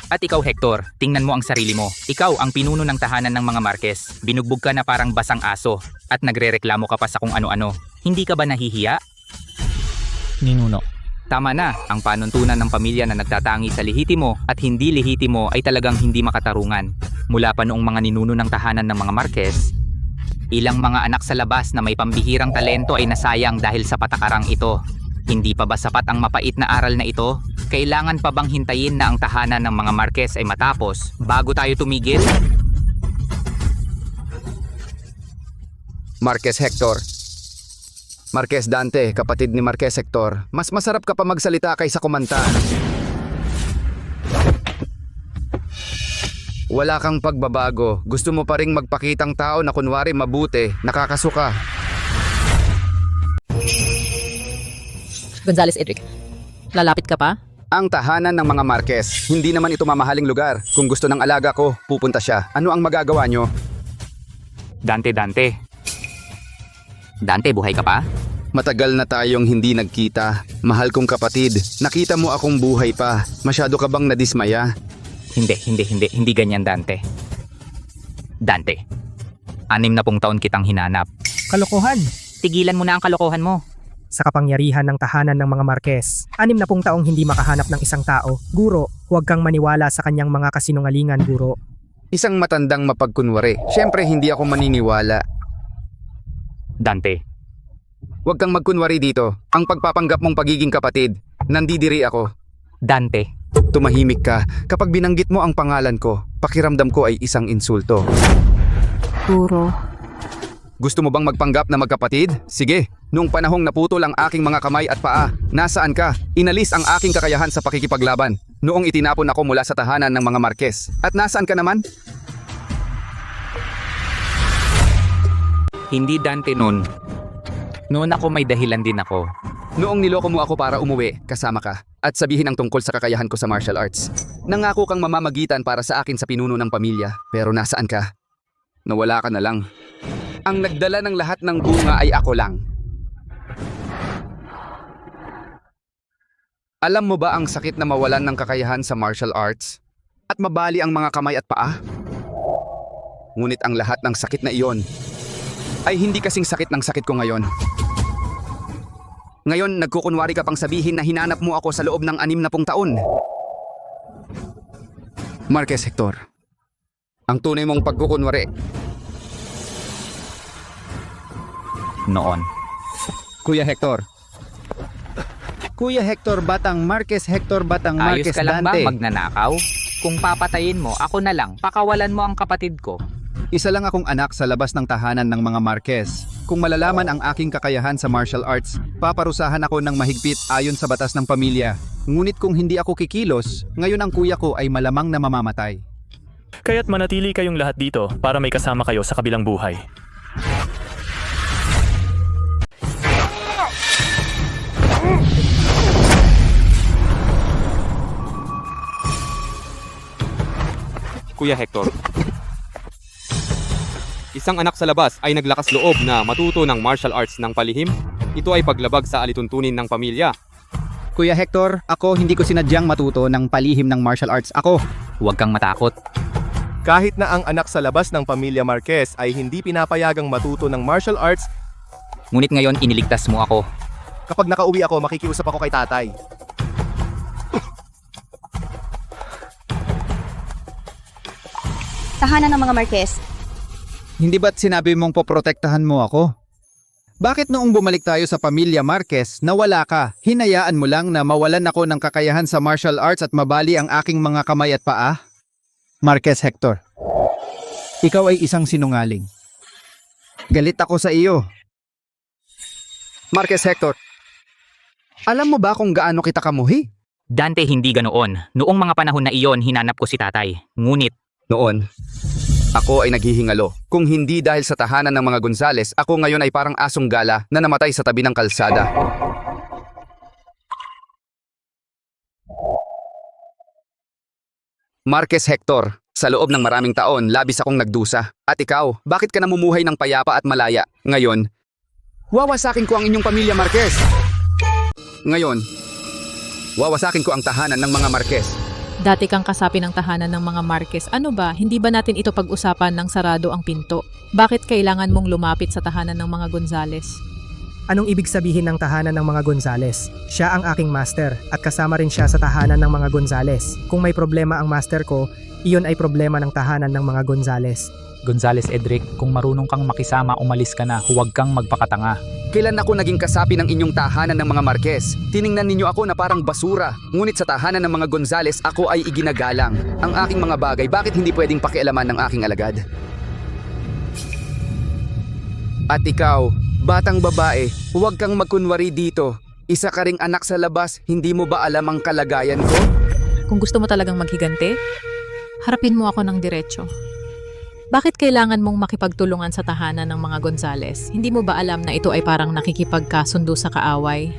At ikaw, Hector, tingnan mo ang sarili mo. Ikaw ang pinuno ng tahanan ng mga Marquez. Binugbog ka na parang basang aso. At nagrereklamo ka pa sa kung ano-ano. Hindi ka ba nahihiya? Ninuno, Tama na, ang panuntunan ng pamilya na nagtatangi sa lehitimo at hindi lehitimo ay talagang hindi makatarungan. Mula pa noong mga ninuno ng tahanan ng mga Marquez, ilang mga anak sa labas na may pambihirang talento ay nasayang dahil sa patakarang ito. Hindi pa ba sapat ang mapait na aral na ito? Kailangan pa bang hintayin na ang tahanan ng mga Marquez ay matapos bago tayo tumigil? Marquez Hector. Marquez Dante, kapatid ni Marquez Hector. Mas masarap ka pa magsalita kaysa kumanta. Wala kang pagbabago. Gusto mo pa ring magpakitang tao na kunwari mabuti, nakakasuka. Gonzales Edric, lalapit ka pa? Ang tahanan ng mga Marquez. Hindi naman ito mamahaling lugar. Kung gusto ng alaga ko, pupunta siya. Ano ang magagawa nyo? Dante, buhay ka pa? Matagal na tayong hindi nagkita. Mahal kong kapatid, nakita mo akong buhay pa. Masyado ka bang nadismaya? Hindi ganyan, Dante. Dante, 60 taon kitang hinanap. Kalokohan! Tigilan mo na ang kalokohan mo. Sa kapangyarihan ng tahanan ng mga Marquez, 60 taong hindi makahanap ng isang tao. Guro, huwag kang maniwala sa kanyang mga kasinungalingan, guro. Isang matandang mapagkunwari. Siyempre hindi ako maniniwala. Dante, Huwag kang magkunwari dito. Ang pagpapanggap mong pagiging kapatid, nandidiri ako. Dante, tumahimik ka. Kapag binanggit mo ang pangalan ko, pakiramdam ko ay isang insulto. Guro. Gusto mo bang magpanggap na magkapatid? Sige, noong panahong naputol ang aking mga kamay at paa, nasaan ka? Inalis ang aking kakayahan sa pakikipaglaban. Noong itinapon ako mula sa tahanan ng mga Marquez. At nasaan ka naman? Hindi Dante noon. Noon ako may dahilan din ako. Noong niloko mo ako para umuwi, kasama ka, at sabihin ang tungkol sa kakayahan ko sa martial arts. Nangako kang mamamagitan para sa akin sa pinuno ng pamilya, pero nasaan ka? Nawala ka na lang. Ang nagdala ng lahat ng bunga ay ako lang. Alam mo ba ang sakit na mawalan ng kakayahan sa martial arts? At mabali ang mga kamay at paa? Ngunit ang lahat ng sakit na iyon ay hindi kasing sakit ng sakit ko ngayon. Ngayon, nagkukunwari ka pang sabihin na hinanap mo ako sa loob ng 60 taon. Marquez Hector, ang tunay mong pagkukunwari. Noon. Kuya Hector. Kuya Hector Batang Marquez Hector Batang Ayos Marquez ka lang Dante. ba magnanakaw? Kung papatayin mo, ako na lang. Pakawalan mo ang kapatid ko. Isa lang akong anak sa labas ng tahanan ng mga Marquez. Kung malalaman ang aking kakayahan sa martial arts, paparusahan ako ng mahigpit ayon sa batas ng pamilya. Ngunit kung hindi ako kikilos, ngayon ang kuya ko ay malamang na mamamatay. Kaya't manatili kayong lahat dito para may kasama kayo sa kabilang buhay. Kuya Hector. Isang anak sa labas ay naglakas loob na matuto ng martial arts ng palihim. Ito ay paglabag sa alituntunin ng pamilya. Kuya Hector, ako hindi ko sinadyang matuto ng palihim ng martial arts. Ako. Huwag kang matakot. Kahit na ang anak sa labas ng pamilya Marquez ay hindi pinapayagang matuto ng martial arts, Ngunit ngayon iniligtas mo ako. kapag nakauwi ako, makikiusap ako kay tatay. Tahanan ng mga Marquez. Hindi ba't sinabi mong poprotektahan mo ako? Bakit noong bumalik tayo sa pamilya Marquez, nawala ka? Hinayaan mo lang na mawalan ako ng kakayahan sa martial arts at mabali ang aking mga kamay at paa? Marquez Hector, ikaw ay isang sinungaling. Galit ako sa iyo. Marquez Hector, alam mo ba kung gaano kita kamuhi? Dante, hindi ganoon. Noong mga panahon na iyon, hinanap ko si tatay. Ngunit, Noon, ako ay naghihingalo. Kung hindi dahil sa tahanan ng mga Gonzales, ako ngayon ay parang asong gala na namatay sa tabi ng kalsada. Marquez Hector, sa loob ng maraming taon, labis akong nagdusa. At ikaw, bakit ka namumuhay ng payapa at malaya? Ngayon, wawasakin ko ang inyong pamilya Marquez. Ngayon, wawasakin ko ang tahanan ng mga Marquez. Dati kang kasapi ng tahanan ng mga Marquez. Ano ba, hindi ba natin ito pag-usapan ng sarado ang pinto? Bakit kailangan mong lumapit sa tahanan ng mga Gonzales? Anong ibig sabihin ng tahanan ng mga Gonzales? Siya ang aking master at kasama rin siya sa tahanan ng mga Gonzales. Kung may problema ang master ko, iyon ay problema ng tahanan ng mga Gonzales. Gonzales Edric, kung marunong kang makisama, umalis ka na. Huwag kang magpakatanga. Kailan ako naging kasapi ng inyong tahanan ng mga Marquez? Tiningnan ninyo ako na parang basura. Ngunit sa tahanan ng mga Gonzales, ako ay iginagalang. Ang aking mga bagay, bakit hindi pwedeng pakialaman ng aking alagad? At ikaw, batang babae, huwag kang magkunwari dito. Isa ka ring anak sa labas, hindi mo ba alam ang kalagayan ko? Kung gusto mo talagang maghigante, harapin mo ako ng diretso. Bakit kailangan mong makipagtulungan sa tahanan ng mga Gonzales? Hindi mo ba alam na ito ay parang nakikipagkasundo sa kaaway?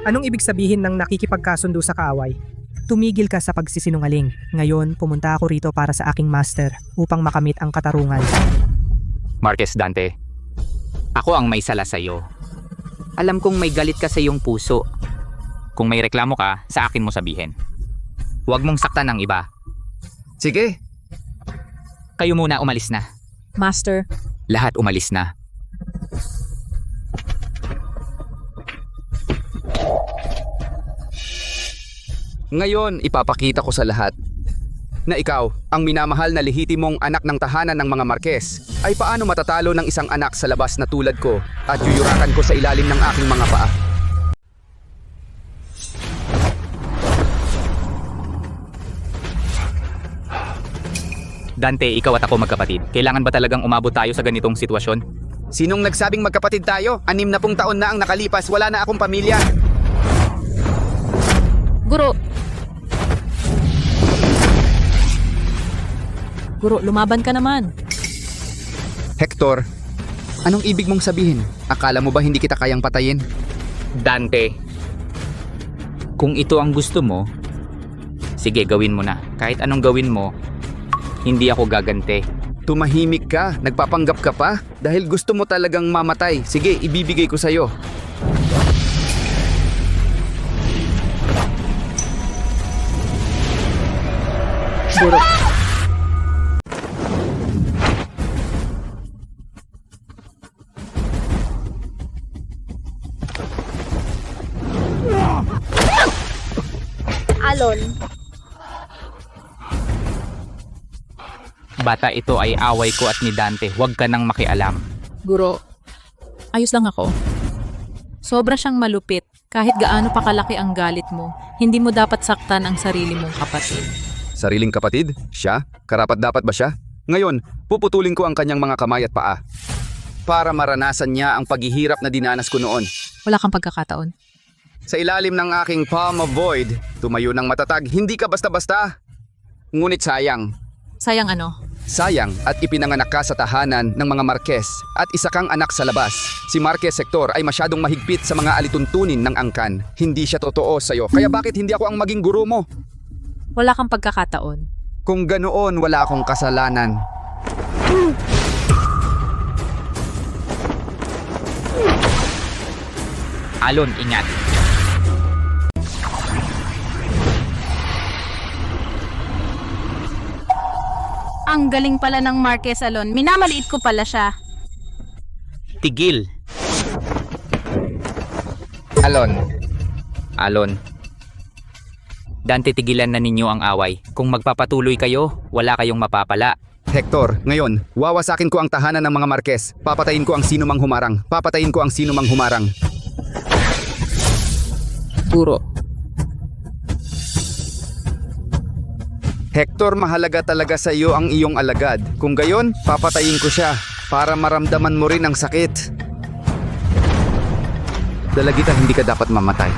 Anong ibig sabihin ng nakikipagkasundo sa kaaway? Tumigil ka sa pagsisinungaling. Ngayon, pumunta ako rito para sa aking master upang makamit ang katarungan. Marquez Dante, ako ang may sala sa'yo. Alam kong may galit ka sa iyong puso. Kung may reklamo ka, sa akin mo sabihin. Huwag mong saktan ng iba. Sige. Kayo muna umalis na. Master, Lahat umalis na. Ngayon, ipapakita ko sa lahat na ikaw, ang minamahal na lehitimong anak ng tahanan ng mga Marquez, ay paano matatalo ng isang anak sa labas na tulad ko at yuyurakan ko sa ilalim ng aking mga paa. Dante, ikaw at ako magkapatid. Kailangan ba talagang umabot tayo sa ganitong sitwasyon? Sinong nagsabing magkapatid tayo? 60 taon na ang nakalipas, wala na akong pamilya. Guro! Guro, lumaban ka naman. Hector, anong ibig mong sabihin? Akala mo ba hindi kita kayang patayin? Dante, kung ito ang gusto mo, sige, gawin mo na. Kahit anong gawin mo, hindi ako gagante. Tumahimik ka, nagpapanggap ka pa? Dahil gusto mo talagang mamatay. Sige, ibibigay ko sa'yo. Guro. Alon, Bata, ito ay away ko at ni Dante. Huwag ka nang makialam. Guro, ayos lang ako. Sobra siyang malupit. Kahit gaano pa kalaki ang galit mo, hindi mo dapat saktan ang sarili mong kapatid. Sariling kapatid? Siya? Karapat-dapat ba siya? Ngayon, puputulin ko ang kanyang mga kamay at paa. Para maranasan niya ang paghihirap na dinanas ko noon. Wala kang pagkakataon. Sa ilalim ng aking palm of void, tumayo ng matatag, hindi ka basta-basta. Ngunit sayang. Sayang ano? Sayang at ipinanganak ka sa tahanan ng mga Marquez at isa kang anak sa labas. Si Marquez Hector ay masyadong mahigpit sa mga alituntunin ng angkan. Hindi siya totoo sa'yo, kaya bakit hindi ako ang maging guro mo? Wala kang pagkakataon. Kung ganoon, wala akong kasalanan. Alon, ingat. Ang galing pala ng Marquez Alon. Minamaliit ko pala siya. Tigil. Alon. Dante, tigilan na ninyo ang away. Kung magpapatuloy kayo, wala kayong mapapala. Hector, ngayon, wawasakin ko ang tahanan ng mga Marquez. Papatayin ko ang sino mang humarang. Papatayin ko ang sino mang humarang. Guro. Hector, mahalaga talaga sa iyo ang iyong alagad. Kung gayon, papatayin ko siya para maramdaman mo rin ang sakit. Dalagita, hindi ka dapat mamatay.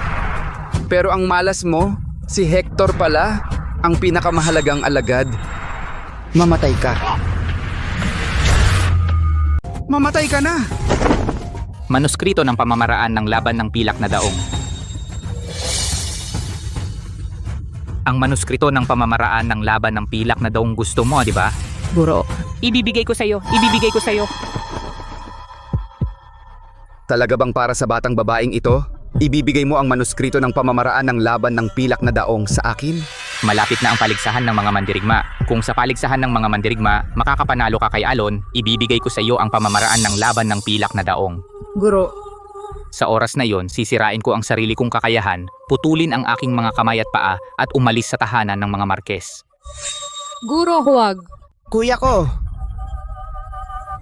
Pero ang malas mo, si Hector pala, ang pinakamahalagang alagad. Mamatay ka. Mamatay ka na! Manuskrito ng pamamaraan ng laban ng pilak na daong. Ang manuskrito ng pamamaraan ng laban ng pilak na daong gusto mo, di ba? Guro. Ibibigay ko sa'yo. Ibibigay ko sa'yo. Talaga bang para sa batang babaeng ito? Ibibigay mo ang manuskrito ng pamamaraan ng laban ng pilak na daong sa akin? Malapit na ang paligsahan ng mga mandirigma. Kung sa paligsahan ng mga mandirigma, makakapanalo ka kay Alon, ibibigay ko sa iyo ang pamamaraan ng laban ng pilak na daong. Guro, Sa oras na yon, sisirain ko ang sarili kong kakayahan, putulin ang aking mga kamay at paa at umalis sa tahanan ng mga Marquez. Guro, huwag. Kuya ko!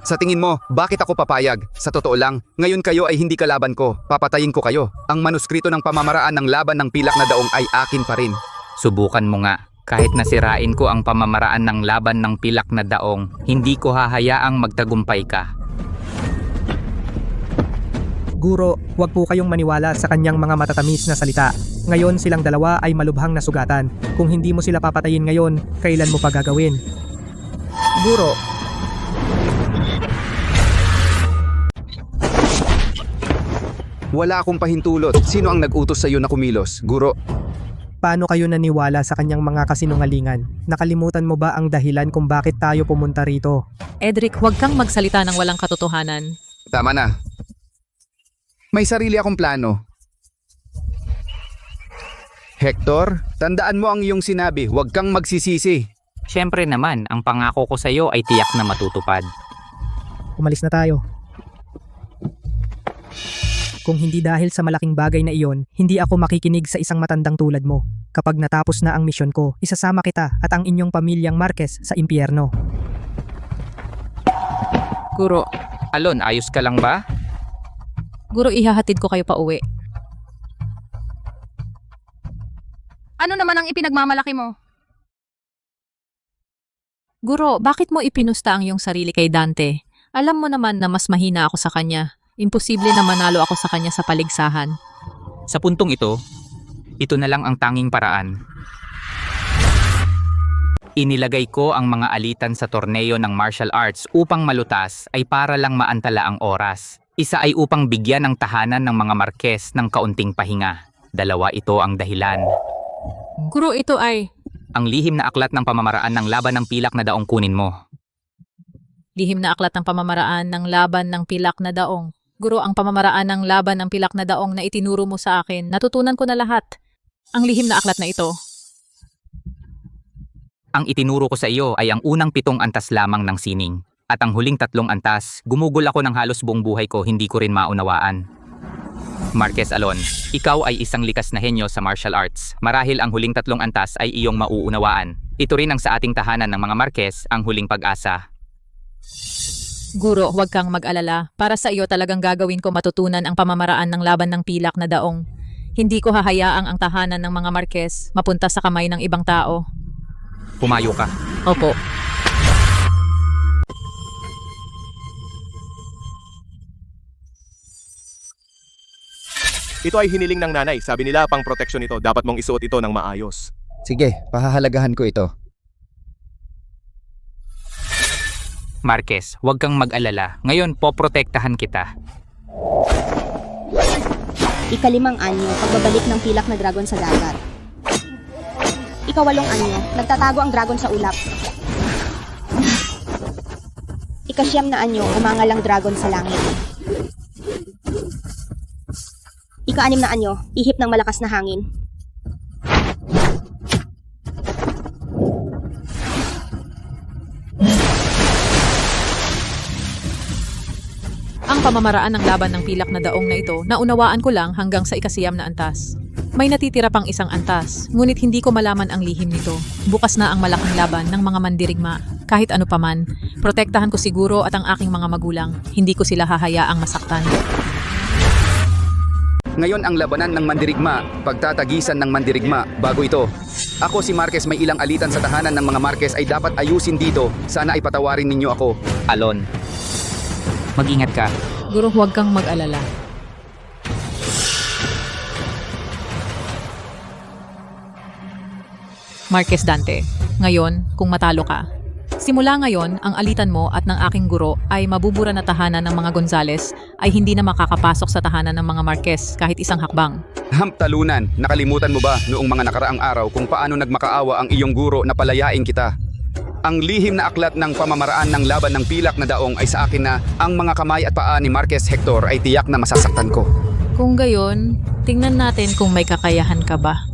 Sa tingin mo, bakit ako papayag? Sa totoo lang, ngayon kayo ay hindi kalaban ko. Papatayin ko kayo. Ang manuskrito ng pamamaraan ng laban ng pilak na daong ay akin pa rin. Subukan mo nga. Kahit nasirain ko ang pamamaraan ng laban ng pilak na daong, hindi ko hahayaang magtagumpay ka. Guro, huwag po kayong maniwala sa kanyang mga matatamis na salita. Ngayon silang dalawa ay malubhang nasugatan. Kung hindi mo sila papatayin ngayon, kailan mo pa gagawin? Guro, Wala akong pahintulot. Sino ang nag-utos sa iyo na kumilos, guro? paano kayo naniwala sa kanyang mga kasinungalingan? Nakalimutan mo ba ang dahilan kung bakit tayo pumunta rito? Edric, huwag kang magsalita ng walang katotohanan. Tama na. May sarili akong plano. Hector, tandaan mo ang iyong sinabi. Huwag kang magsisisi. Siyempre naman, ang pangako ko sa iyo ay tiyak na matutupad. Umalis na tayo. Kung hindi dahil sa malaking bagay na iyon, hindi ako makikinig sa isang matandang tulad mo. Kapag natapos na ang misyon ko, isasama kita at ang inyong pamilyang Marquez sa impyerno. Guro. Alon, ayos ka lang ba? Guro, ihahatid ko kayo pa uwi. Ano naman ang ipinagmamalaki mo? Guro, bakit mo ipinusta ang iyong sarili kay Dante? Alam mo naman na mas mahina ako sa kanya. Imposible na manalo ako sa kanya sa paligsahan. Sa puntong ito na lang ang tanging paraan. Inilagay ko ang mga alitan sa torneo ng martial arts upang malutas ay para lang maantala ang oras. Isa ay upang bigyan ng tahanan ng mga Marquez ng kaunting pahinga. Dalawa, ito ang dahilan. Guro, ito ay... Ang lihim na aklat ng pamamaraan ng laban ng pilak na daong kunin mo. Lihim na aklat ng pamamaraan ng laban ng pilak na daong. Guro, ang pamamaraan ng laban ng pilak na daong na itinuro mo sa akin, natutunan ko na lahat. Ang lihim na aklat na ito. Ang itinuro ko sa iyo ay ang unang 7 antas lamang ng sining. At ang huling 3 antas, gumugol ako ng halos buong buhay ko, hindi ko rin maunawaan. Marquez Alon, ikaw ay isang likas na henyo sa martial arts. Marahil ang huling 3 antas ay iyong mauunawaan. Ito rin ang sa ating tahanan ng mga Marquez, ang huling pag-asa. Guro, huwag kang mag-alala. Para sa iyo talagang gagawin ko matutunan ang pamamaraan ng laban ng pilak na daong. Hindi ko hahayaang ang tahanan ng mga Marquez mapunta sa kamay ng ibang tao. Pumayo ka. Opo. Ito ay hiniling ng nanay. Sabi nila pang proteksyon ito. Dapat mong isuot ito ng maayos. Sige, pahahalagahan ko ito. Marquez, huwag kang mag-alala. Ngayon, poprotektahan kita. Ika-5 anyo, pagbabalik ng pilak na dragon sa dagat. Ika-8 anyo, nagtatago ang dragon sa ulap. Ika-9 na anyo, umangal ang dragon sa langit. Ika-6 na anyo, ihip ng malakas na hangin. Ang pamamaraan ng laban ng pilak na daong na ito, naunawaan ko lang hanggang sa ika-9 na antas. May natitira pang isang antas, ngunit hindi ko malaman ang lihim nito. Bukas na ang malaking laban ng mga mandirigma. Kahit ano paman, protektahan ko siguro at ang aking mga magulang. Hindi ko sila hahayaang masaktan. Ngayon ang labanan ng mandirigma, pagtatagisan ng mandirigma, bago ito. Ako si Marquez, may ilang alitan sa tahanan ng mga Marquez ay dapat ayusin dito. Sana ay patawarin ninyo ako. Alon, mag-ingat ka. Guro, huwag kang mag-alala. Marquez Dante, ngayon, kung matalo ka, simula ngayon, ang alitan mo at ng aking guro ay mabubura na tahanan ng mga Gonzales ay hindi na makakapasok sa tahanan ng mga Marquez kahit isang hakbang. Talunan, nakalimutan mo ba noong mga nakaraang araw kung paano nagmakaawa ang iyong guro na palayain kita? Ang lihim na aklat ng pamamaraan ng laban ng pilak na daong ay sa akin na ang mga kamay at paa ni Marquez Hector ay tiyak na masasaktan ko. Kung gayon, tingnan natin kung may kakayahan ka ba.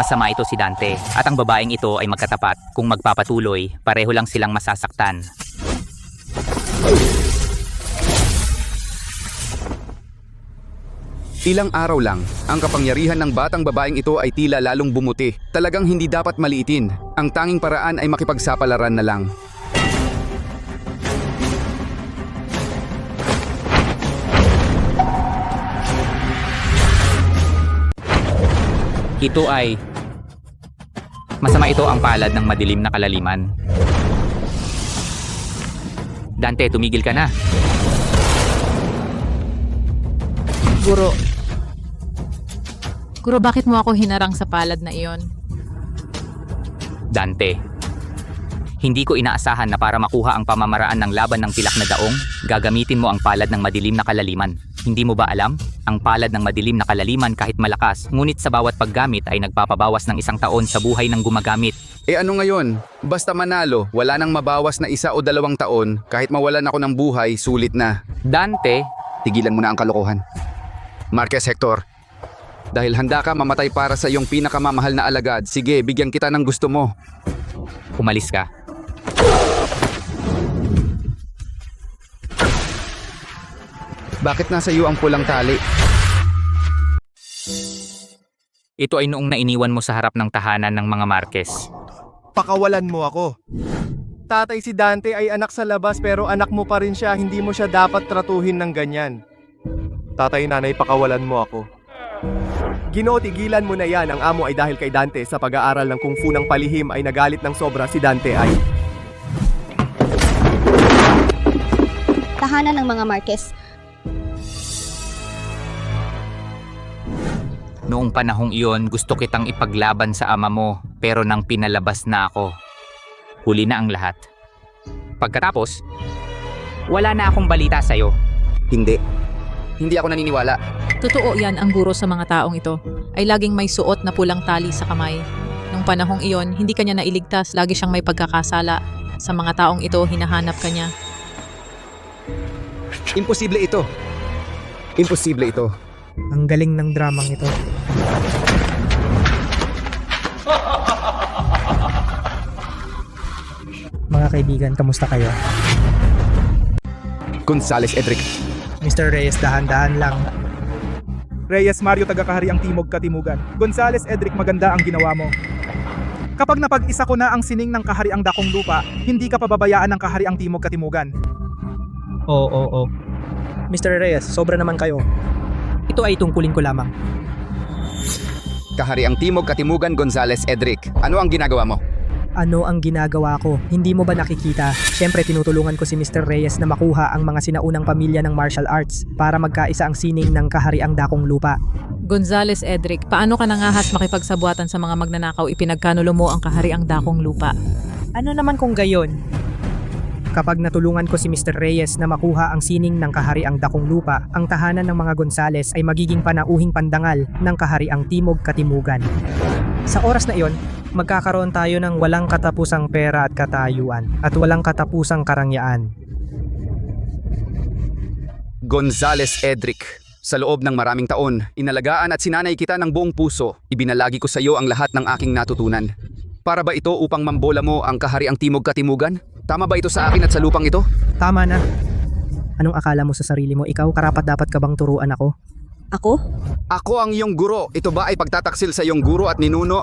Masama ito si Dante at ang babaeng ito ay magkatapat. Kung magpapatuloy, pareho lang silang masasaktan. Ilang araw lang, ang kapangyarihan ng batang babaeng ito ay tila lalong bumuti. Talagang hindi dapat maliitin. Ang tanging paraan ay makipagsapalaran na lang. Ito ay... Masama ito ang palad ng madilim na kalaliman. Dante, tumigil ka na. Guro. Guro, bakit mo ako hinarang sa palad na iyon? Dante, hindi ko inaasahan na para makuha ang pamamaraan ng laban ng pilak na daong, gagamitin mo ang palad ng madilim na kalaliman. Hindi mo ba alam? Ang palad ng madilim na kalaliman kahit malakas, ngunit sa bawat paggamit ay nagpapabawas ng 1 taon sa buhay ng gumagamit. E ano ngayon? Basta manalo, wala nang mabawas na 1 o 2 taon, kahit mawalan ako ng buhay, sulit na. Dante, tigilan mo na ang kalokohan. Marquez Hector, dahil handa ka mamatay para sa iyong pinakamamahal na alagad, sige, bigyan kita ng gusto mo. Umalis ka. Bakit nasa iyo ang pulang tali? Ito ay noong nainiwan mo sa harap ng tahanan ng mga Marquez. Pakawalan mo ako. Tatay si Dante ay anak sa labas pero anak mo pa rin siya, hindi mo siya dapat tratuhin ng ganyan. Tatay, nanay, pakawalan mo ako. Ginoo, tigilan mo na yan. Ang amo ay dahil kay Dante. Sa pag-aaral ng kung fu ng palihim ay nagalit ng sobra. Si Dante ay... Tahanan ng mga Marquez. Noong panahong iyon, gusto kitang ipaglaban sa ama mo, pero nang pinalabas na ako, huli na ang lahat. Pagkatapos, wala na akong balita sa'yo. Hindi. Hindi ako naniniwala. Totoo yan ang guro sa mga taong ito. Ay laging may suot na pulang tali sa kamay. Nung panahong iyon, hindi kanya nailigtas. Lagi siyang may pagkakasala. Sa mga taong ito, hinahanap kanya. Imposible ito. Imposible ito. Ang galing ng dramang ito. Mga kaibigan, kamusta kayo? Gonzales Edric. Mr. Reyes, dahan-dahan lang. Reyes Mario, taga-kahariang Timog Katimugan. Gonzales Edric, maganda ang ginawa mo. Kapag napag-isa ko na ang sining ng kahariang dakong lupa, hindi ka pababayaan ng kahariang Timog Katimugan. Oo. Mr. Reyes, sobra naman kayo. Ito ay tungkulin ko lamang. Kahariang Timog Katimugan Gonzales Edric. Ano ang ginagawa mo? Ano ang ginagawa ko? Hindi mo ba nakikita? Siyempre tinutulungan ko si Mr. Reyes na makuha ang mga sinaunang pamilya ng martial arts para magkaisa ang sining ng kahariang dakong lupa. Gonzales Edric, paano ka nangahas makipagsabuatan sa mga magnanakaw ipinagkanulo mo ang kahariang dakong lupa? Ano naman kung gayon? Kapag natulungan ko si Mr. Reyes na makuha ang sining ng kahariang dakong lupa, ang tahanan ng mga Gonzales ay magiging panauhing pandangal ng kahariang Timog Katimugan. Sa oras na iyon, magkakaroon tayo ng walang katapusang pera at katayuan at walang katapusang karangyaan. Gonzales Edric, sa loob ng maraming taon, inalagaan at sinanay kita ng buong puso. Ibinalagi ko sa iyo ang lahat ng aking natutunan. Para ba ito upang mambola mo ang kahariang Timog Katimugan? Tama ba ito sa akin at sa lupang ito? Tama na. Anong akala mo sa sarili mo? Ikaw, karapat-dapat ka bang turuan ako? Ako? Ako ang iyong guro. Ito ba ay pagtataksil sa iyong guro at ninuno?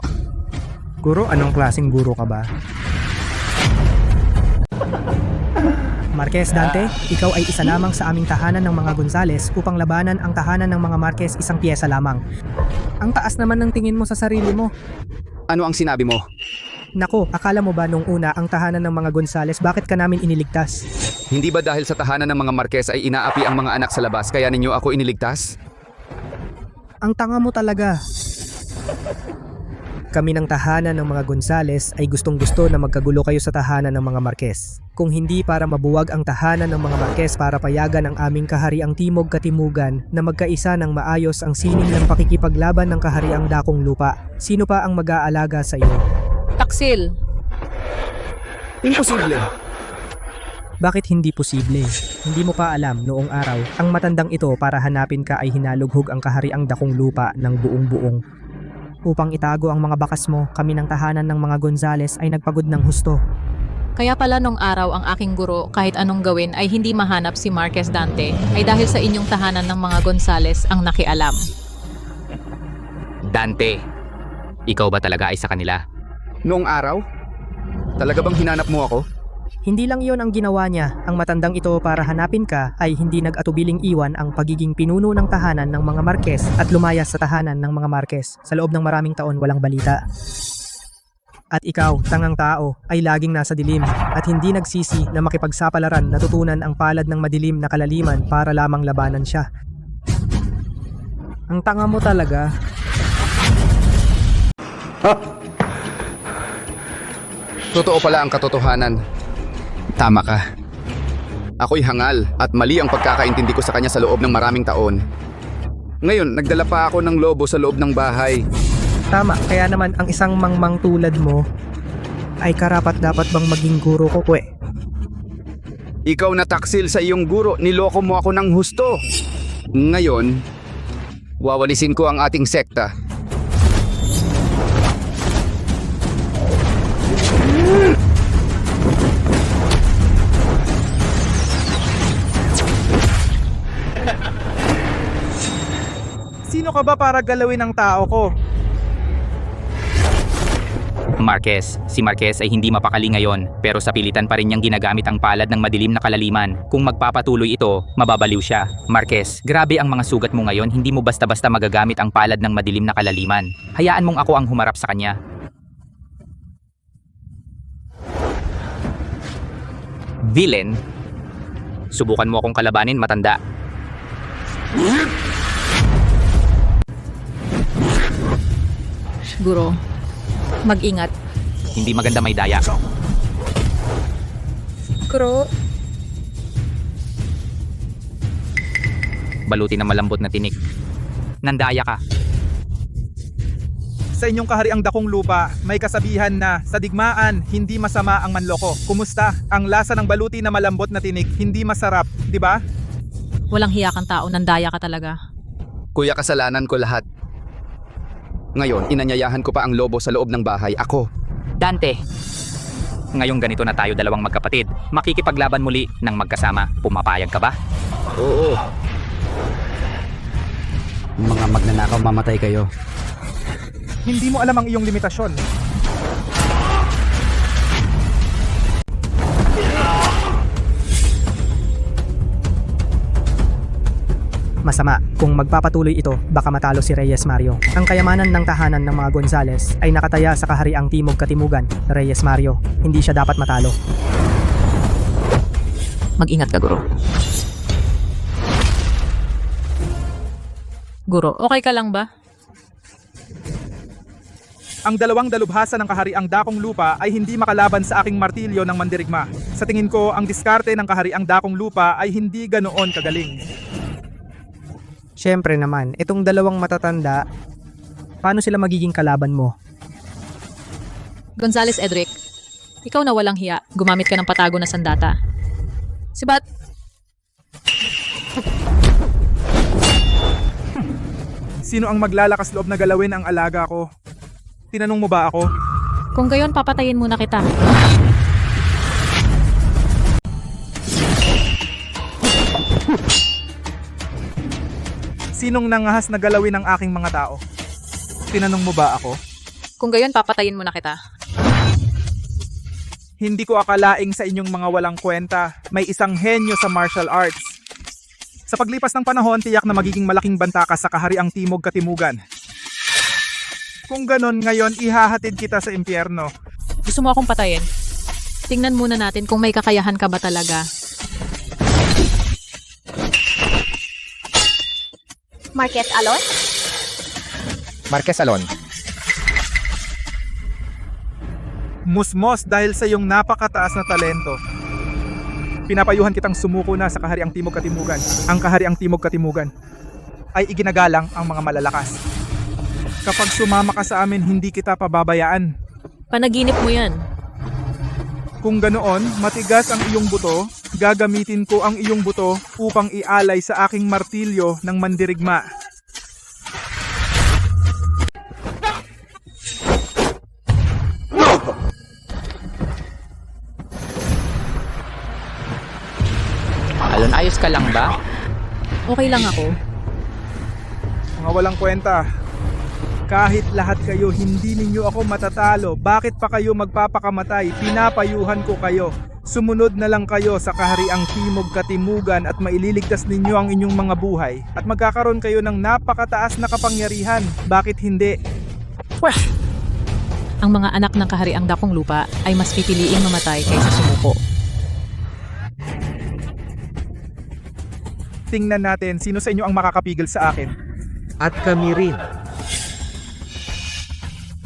Guro? Anong klaseng guro ka ba? Marquez Dante, ikaw ay isa lamang sa aming tahanan ng mga Gonzales upang labanan ang tahanan ng mga Marquez isang piyesa lamang. Ang taas naman ng tingin mo sa sarili mo. Ano ang sinabi mo? Nako, akala mo ba nung una ang tahanan ng mga Gonzales, bakit ka namin iniligtas? Hindi ba dahil sa tahanan ng mga Marquez ay inaapi ang mga anak sa labas kaya ninyo ako iniligtas? Ang tanga mo talaga. Kami ng tahanan ng mga Gonzales ay gustong-gusto na magkagulo kayo sa tahanan ng mga Marquez. Kung hindi para mabuwag ang tahanan ng mga Marquez para payagan ang aming kahariang Timog Katimugan na magkaisa ng maayos ang sining ng pakikipaglaban ng kahariang dakong lupa, sino pa ang mag-aalaga sa iyo? Taksil! Imposible! Bakit hindi posible? Hindi mo pa alam noong araw, ang matandang ito para hanapin ka ay hinalughog ang kahariang dakong lupa ng buong-buong. Upang itago ang mga bakas mo, kami ng tahanan ng mga Gonzales ay nagpagod ng husto. Kaya pala nung araw ang aking guro kahit anong gawin ay hindi mahanap si Marquez Dante ay dahil sa inyong tahanan ng mga Gonzales ang nakialam. Dante, ikaw ba talaga ay sa kanila? Noong araw? Talaga bang hinanap mo ako? Hindi lang yon ang ginawa niya. Ang matandang ito para hanapin ka ay hindi nag-atubiling iwan ang pagiging pinuno ng tahanan ng mga Marquez at lumayas sa tahanan ng mga Marquez. Sa loob ng maraming taon walang balita. At ikaw, tangang tao, ay laging nasa dilim at hindi nagsisi na makipagsapalaran natutunan ang palad ng madilim na kalaliman para lamang labanan siya. Ang tanga mo talaga. Totoo pala ang katotohanan. Tama ka. Ako'y hangal at mali ang pagkakaintindi ko sa kanya sa loob ng maraming taon. Ngayon, nagdala pa ako ng lobo sa loob ng bahay. Tama, kaya naman ang isang mangmang tulad mo ay karapat dapat bang maging guro ko, kwe? Ikaw na taksil sa iyong guro, niloko mo ako ng husto. Ngayon, wawalisin ko ang ating sekta. Sino ka ba para galawin ang tao ko? Marquez, si Marquez ay hindi mapakali ngayon pero sa pilitan pa rin niyang ginagamit ang palad ng madilim na kalaliman. Kung magpapatuloy ito, mababaliw siya. Marquez, grabe ang mga sugat mo ngayon, hindi mo basta-basta magagamit ang palad ng madilim na kalaliman. Hayaan mong ako ang humarap sa kanya. Villain, subukan mo akong kalabanin, matanda. Guro, mag-ingat. Hindi maganda may daya. Guro, Baluti na malambot na tinik. Nandaya ka. Sa inyong kahariang dakong lupa, may kasabihan na sa digmaan, hindi masama ang manloko. Kumusta? Ang lasa ng baluti na malambot na tinik, hindi masarap, di ba? walang hiya kang tao, nandaya ka talaga. Kuya, kasalanan ko lahat. Ngayon, inanyayahan ko pa ang lobo sa loob ng bahay. Ako. Dante, ngayong ganito na tayo dalawang magkapatid, makikipaglaban muli ng magkasama. Pumapayag ka ba? Oo. Mga magnanakaw, mamatay kayo. Hindi mo alam ang iyong limitasyon. Masama, kung magpapatuloy ito, baka matalo si Reyes Mario. Ang kayamanan ng tahanan ng mga Gonzales ay nakataya sa kahariang Timog Katimugan. Reyes Mario, hindi siya dapat matalo. Mag-ingat ka, Guro. Guro, okay ka lang ba? Ang dalawang dalubhasa ng kahariang dakong lupa ay hindi makalaban sa aking martilyo ng mandirigma. Sa tingin ko, ang diskarte ng kahariang dakong lupa ay hindi ganoon kagaling. Siyempre naman, itong dalawang matatanda, paano sila magiging kalaban mo? Gonzales Edric, ikaw na walang hiya, gumamit ka ng patago na sandata. Sibat, Sino ang maglalakas loob na galawin ang alaga ko? Tinanong mo ba ako? kung gayon papatayin muna kita. Sinong nangahas na galawin ang aking mga tao? Tinanong mo ba ako? Kung gayon papatayin muna kita. Hindi ko akalaing sa inyong mga walang kwenta, may isang henyo sa martial arts. Sa paglipas ng panahon, tiyak na magiging malaking banta ka sa kahariang Timog Katimugan. Kung ganon, ngayon ihahatid kita sa impyerno. Gusto mo akong patayin? Tingnan muna natin kung may kakayahan ka ba talaga. Marquez Alon? Marquez Alon, Musmos dahil sa iyong napakataas na talento. Pinapayuhan kitang sumuko na sa kahariang Timog Katimugan. Ang kahariang Timog Katimugan ay iginagalang ang mga malalakas. Kapag sumama ka sa amin, hindi kita pababayaan. Panaginip mo yan. Kung ganoon, matigas ang iyong buto, gagamitin ko ang iyong buto upang ialay sa aking martilyo ng mandirigma. Alon, ayos ka lang ba? Okay lang ako. Mga walang kwenta. Kahit lahat kayo, hindi ninyo ako matatalo. Bakit pa kayo magpapakamatay? Pinapayuhan ko kayo. Sumunod na lang kayo sa kahariang Timog Katimugan at maililigtas ninyo ang inyong mga buhay. At magkakaroon kayo ng napakataas na kapangyarihan. Bakit hindi? Ang mga anak ng kahariang dakong lupa ay mas pipiliing mamatay kaysa sumuko. Tingnan natin sino sa inyo ang makakapigil sa akin. At kami rin.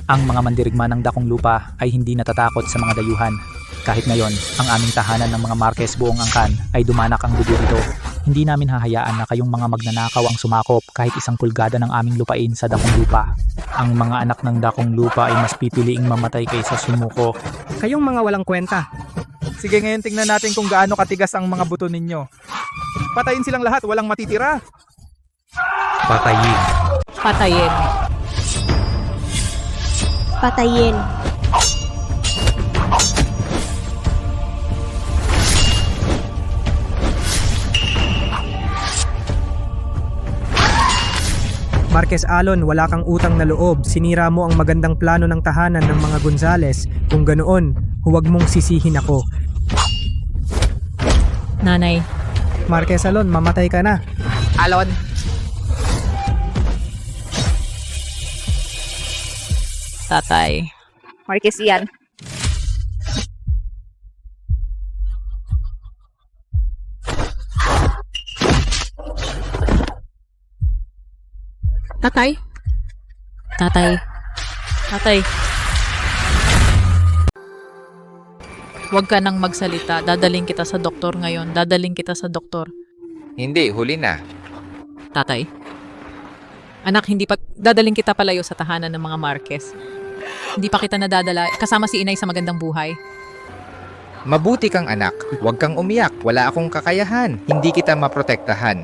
Ang mga mandirigma ng dakong lupa ay hindi natatakot sa mga dayuhan. Kahit ngayon, ang aming tahanan ng mga Marquez buong angkan ay dumanak ang dugo nito. Hindi namin hahayaan na kayong mga magnanakaw ang sumakop kahit isang pulgada ng aming lupain sa dakong lupa. Ang mga anak ng dakong lupa ay mas pipiliing mamatay kaysa sumuko. Kayong mga walang kwenta. Sige, ngayon tingnan natin kung gaano katigas ang mga buto ninyo. Patayin silang lahat, walang matitira. Patayin. Patayin. Patayin. Marquez Alon, wala kang utang na loob. Sinira mo ang magandang plano ng tahanan ng mga Gonzales. Kung ganoon, huwag mong sisihin ako. Nanay. Marquez Alon, mamatay ka na. Alon, Tatay. Marquez Ian. Tatay. Tatay. Tatay. Huwag ka nang magsalita. Dadaling kita sa doktor ngayon. Dadaling kita sa doktor. Hindi, huli na. Tatay. Anak, hindi pa... Dadaling kita palayo sa tahanan ng mga Marquez. Hindi pa kita nadadala. Kasama si inay sa magandang buhay. Mabuti kang anak. Huwag kang umiyak. Wala akong kakayahan. Hindi kita maprotektahan.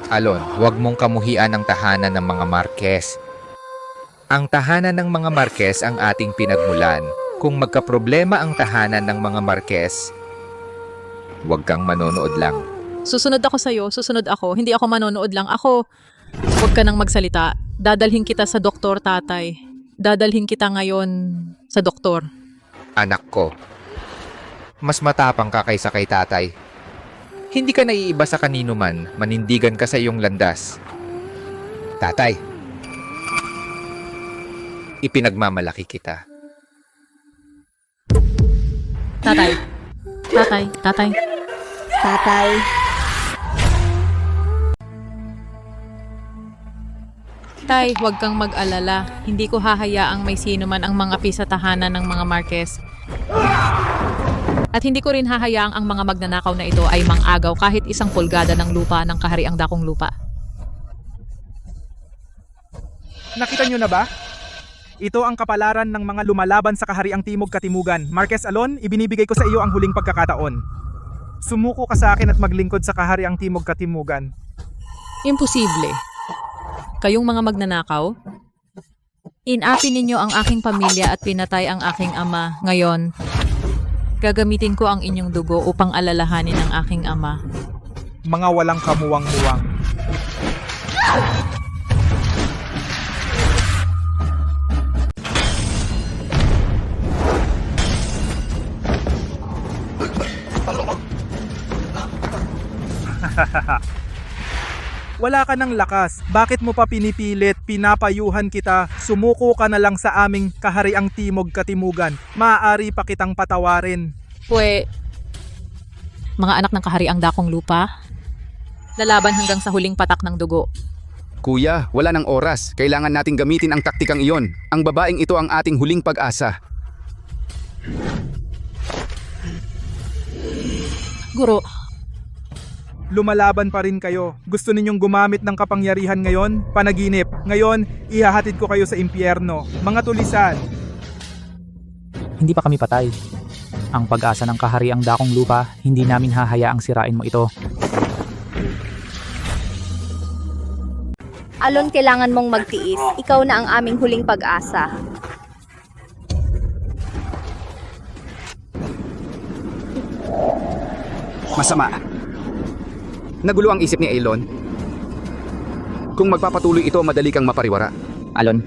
Alon, huwag mong kamuhian ang tahanan ng mga Marquez. Ang tahanan ng mga Marquez ang ating pinagmulan. Kung magkaproblema ang tahanan ng mga Marquez, huwag kang manonood lang. Susunod ako sa'yo. Susunod ako. Hindi ako manonood lang. Ako, huwag ka nang magsalita. Dadalhin kita sa doktor, tatay. Dadalhin kita ngayon sa doktor. Anak ko, mas matapang ka kaysa kay tatay. Hindi ka naiiba sa kanino man, manindigan ka sa iyong landas. Tatay, ipinagmamalaki kita. Tatay. Tatay. Tatay. Tatay. Tay, huwag kang mag-alala. Hindi ko hahayaang may sino man ang mga sa tahanan ng mga Marquez. At hindi ko rin hahayaang ang mga magnanakaw na ito ay mangagaw kahit isang pulgada ng lupa ng kahariang dakong lupa. Nakita nyo na ba? Ito ang kapalaran ng mga lumalaban sa kahariang Timog Katimugan. Marquez Alon, ibinibigay ko sa iyo ang huling pagkakataon. Sumuko ka sa akin at maglingkod sa kahariang Timog Katimugan. Imposible. Kayong mga magnanakaw? Inapi ninyo ang aking pamilya at pinatay ang aking ama. Ngayon, gagamitin ko ang inyong dugo upang alalahanin ang aking ama. Mga walang kamuwang-muwang. Wala ka ng lakas. Bakit mo pa pinipilit? Pinapayuhan kita. Sumuko ka na lang sa aming kahariang Timog Katimugan. Maaari pa kitang patawarin. Mga anak ng kahariang dakong lupa, lalaban hanggang sa huling patak ng dugo. Kuya, wala ng oras. Kailangan nating gamitin ang taktikang iyon. Ang babaeng ito ang ating huling pag-asa. Guro, lumalaban pa rin kayo. Gusto ninyong gumamit ng kapangyarihan ngayon? Panaginip. Ngayon, ihahatid ko kayo sa impyerno. Mga tulisan. Hindi pa kami patay. Ang pag-asa ng kahariang dakong lupa, hindi namin hahayaang sirain mo ito. Alon, kailangan mong magtiis. Ikaw na ang aming huling pag-asa. Masama. Nagulo ang isip ni Elon. Kung magpapatuloy ito, madali kang mapariwara. Alon,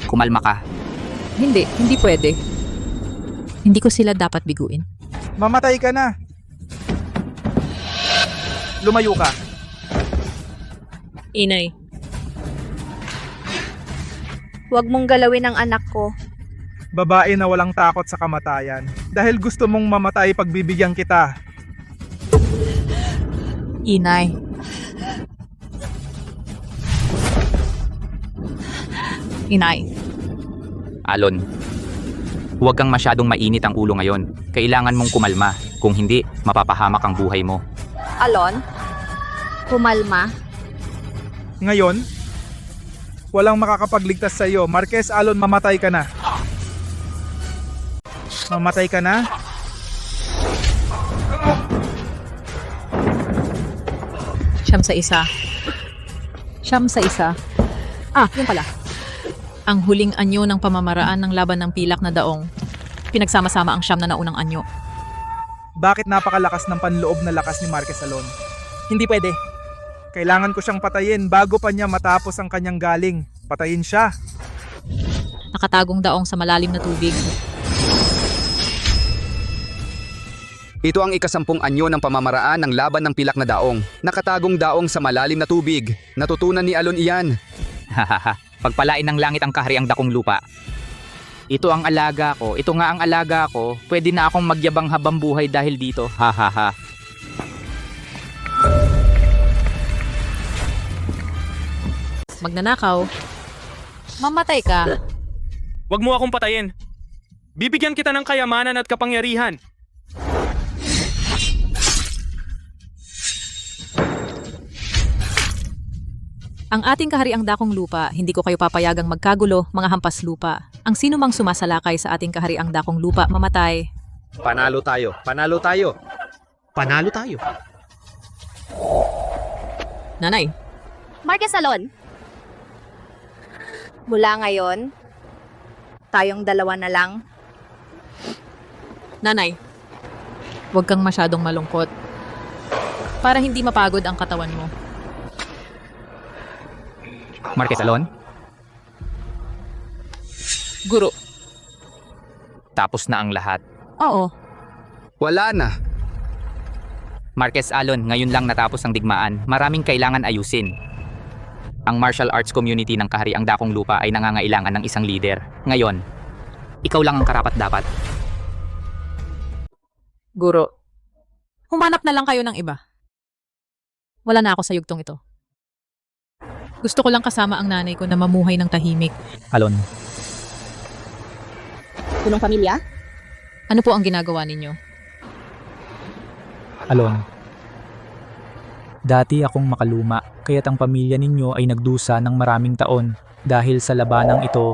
kumalma ka. Hindi pwede. Hindi ko sila dapat biguin. Mamatay ka na. Lumayo ka. Inay, Huwag mong galawin ang anak ko. Babae na walang takot sa kamatayan. Dahil gusto mong mamatay, pagbibigyan kita. Inay. Inay. Alon, huwag kang masyadong mainit ang ulo ngayon. Kailangan mong kumalma. Kung hindi, mapapahamak ang buhay mo. Alon? Kumalma? Ngayon, walang makakapagligtas sa iyo. Marquez Alon, mamatay ka na. Mamatay ka na? Siyam sa isa. Yun pala. Ang huling anyo ng pamamaraan ng laban ng pilak na daong. Pinagsama-sama ang siyam na naunang anyo. Bakit napakalakas ng panloob na lakas ni Marquez Alon? Hindi pwede. Kailangan ko siyang patayin bago pa niya matapos ang kanyang galing. Patayin siya. Nakatagong daong sa malalim na tubig. Ito ang ikasampung anyo ng pamamaraan ng laban ng pilak na daong. Nakatagong daong sa malalim na tubig. Natutunan ni Alon iyan. Hahaha, pagpalain ng langit ang kahariang dakong lupa. Ito ang alaga ko. Ito nga ang alaga ko. Pwede na akong magyabang habang buhay dahil dito. Hahaha. Magnanakaw. Mamatay ka. Huwag mo akong patayin. Bibigyan kita ng kayamanan at kapangyarihan. Ang ating kahariang dakong lupa, hindi ko kayo papayagang magkagulo, mga hampas lupa. Ang sino mang sumasalakay sa ating kahariang dakong lupa, mamatay. Panalo tayo. Panalo tayo. Panalo tayo. Nanay, Marquez Alon? Mula ngayon, tayong dalawa na lang. nanay, huwag kang masyadong malungkot. Para hindi mapagod ang katawan mo. Marquez Alon? Guro. Tapos na ang lahat. Oo. Wala na. Marquez Alon, ngayon lang natapos ang digmaan. Maraming kailangan ayusin. Ang martial arts community ng Kahariang Dakong Lupa ay nangangailangan ng isang leader. Ngayon, ikaw lang ang karapat-dapat. Guro. Humanap na lang kayo ng iba. Wala na ako sa yugtong ito. Gusto ko lang kasama ang nanay ko na mamuhay ng tahimik. Alon, Tulong pamilya? Ano po ang ginagawa ninyo? Alon. Dati akong makaluma, kaya't ang pamilya ninyo ay nagdusa ng maraming taon. Dahil sa labanang ito,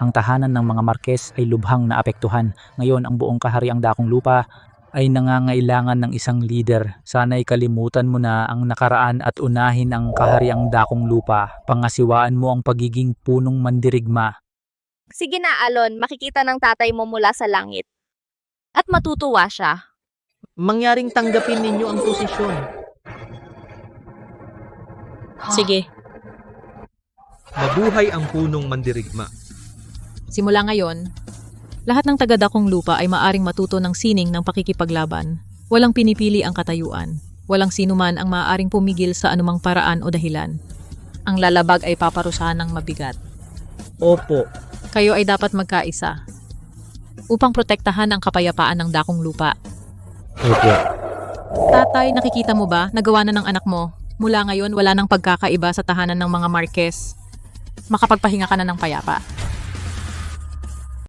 ang tahanan ng mga Marquez ay lubhang naapektuhan. Ngayon, ang buong Kahariang Dakong Lupa ay nangangailangan ng isang leader. Sana'y kalimutan mo na ang nakaraan at unahin ang Kahariang Dakong Lupa. Pangasiwaan mo ang pagiging punong mandirigma. Sige na, Alon, makikita ng tatay mo mula sa langit. At matutuwa siya. Mangyaring tanggapin ninyo ang posisyon. Sige, Mabuhay ang punong mandirigma. simula ngayon, lahat ng taga-dakong lupa ay maaring matuto ng sining ng pakikipaglaban. Walang pinipili ang katayuan. Walang sinuman ang maaaring pumigil sa anumang paraan o dahilan. Ang lalabag ay paparusahan ng mabigat. Opo. Kayo ay dapat magkaisa upang protektahan ang kapayapaan ng dakong lupa. Opo. Tatay, nakikita mo ba? Nagawa na ng anak mo. Mula ngayon, wala nang pagkakaiba sa tahanan ng mga Marquez. Makapagpahinga ka na ng payapa.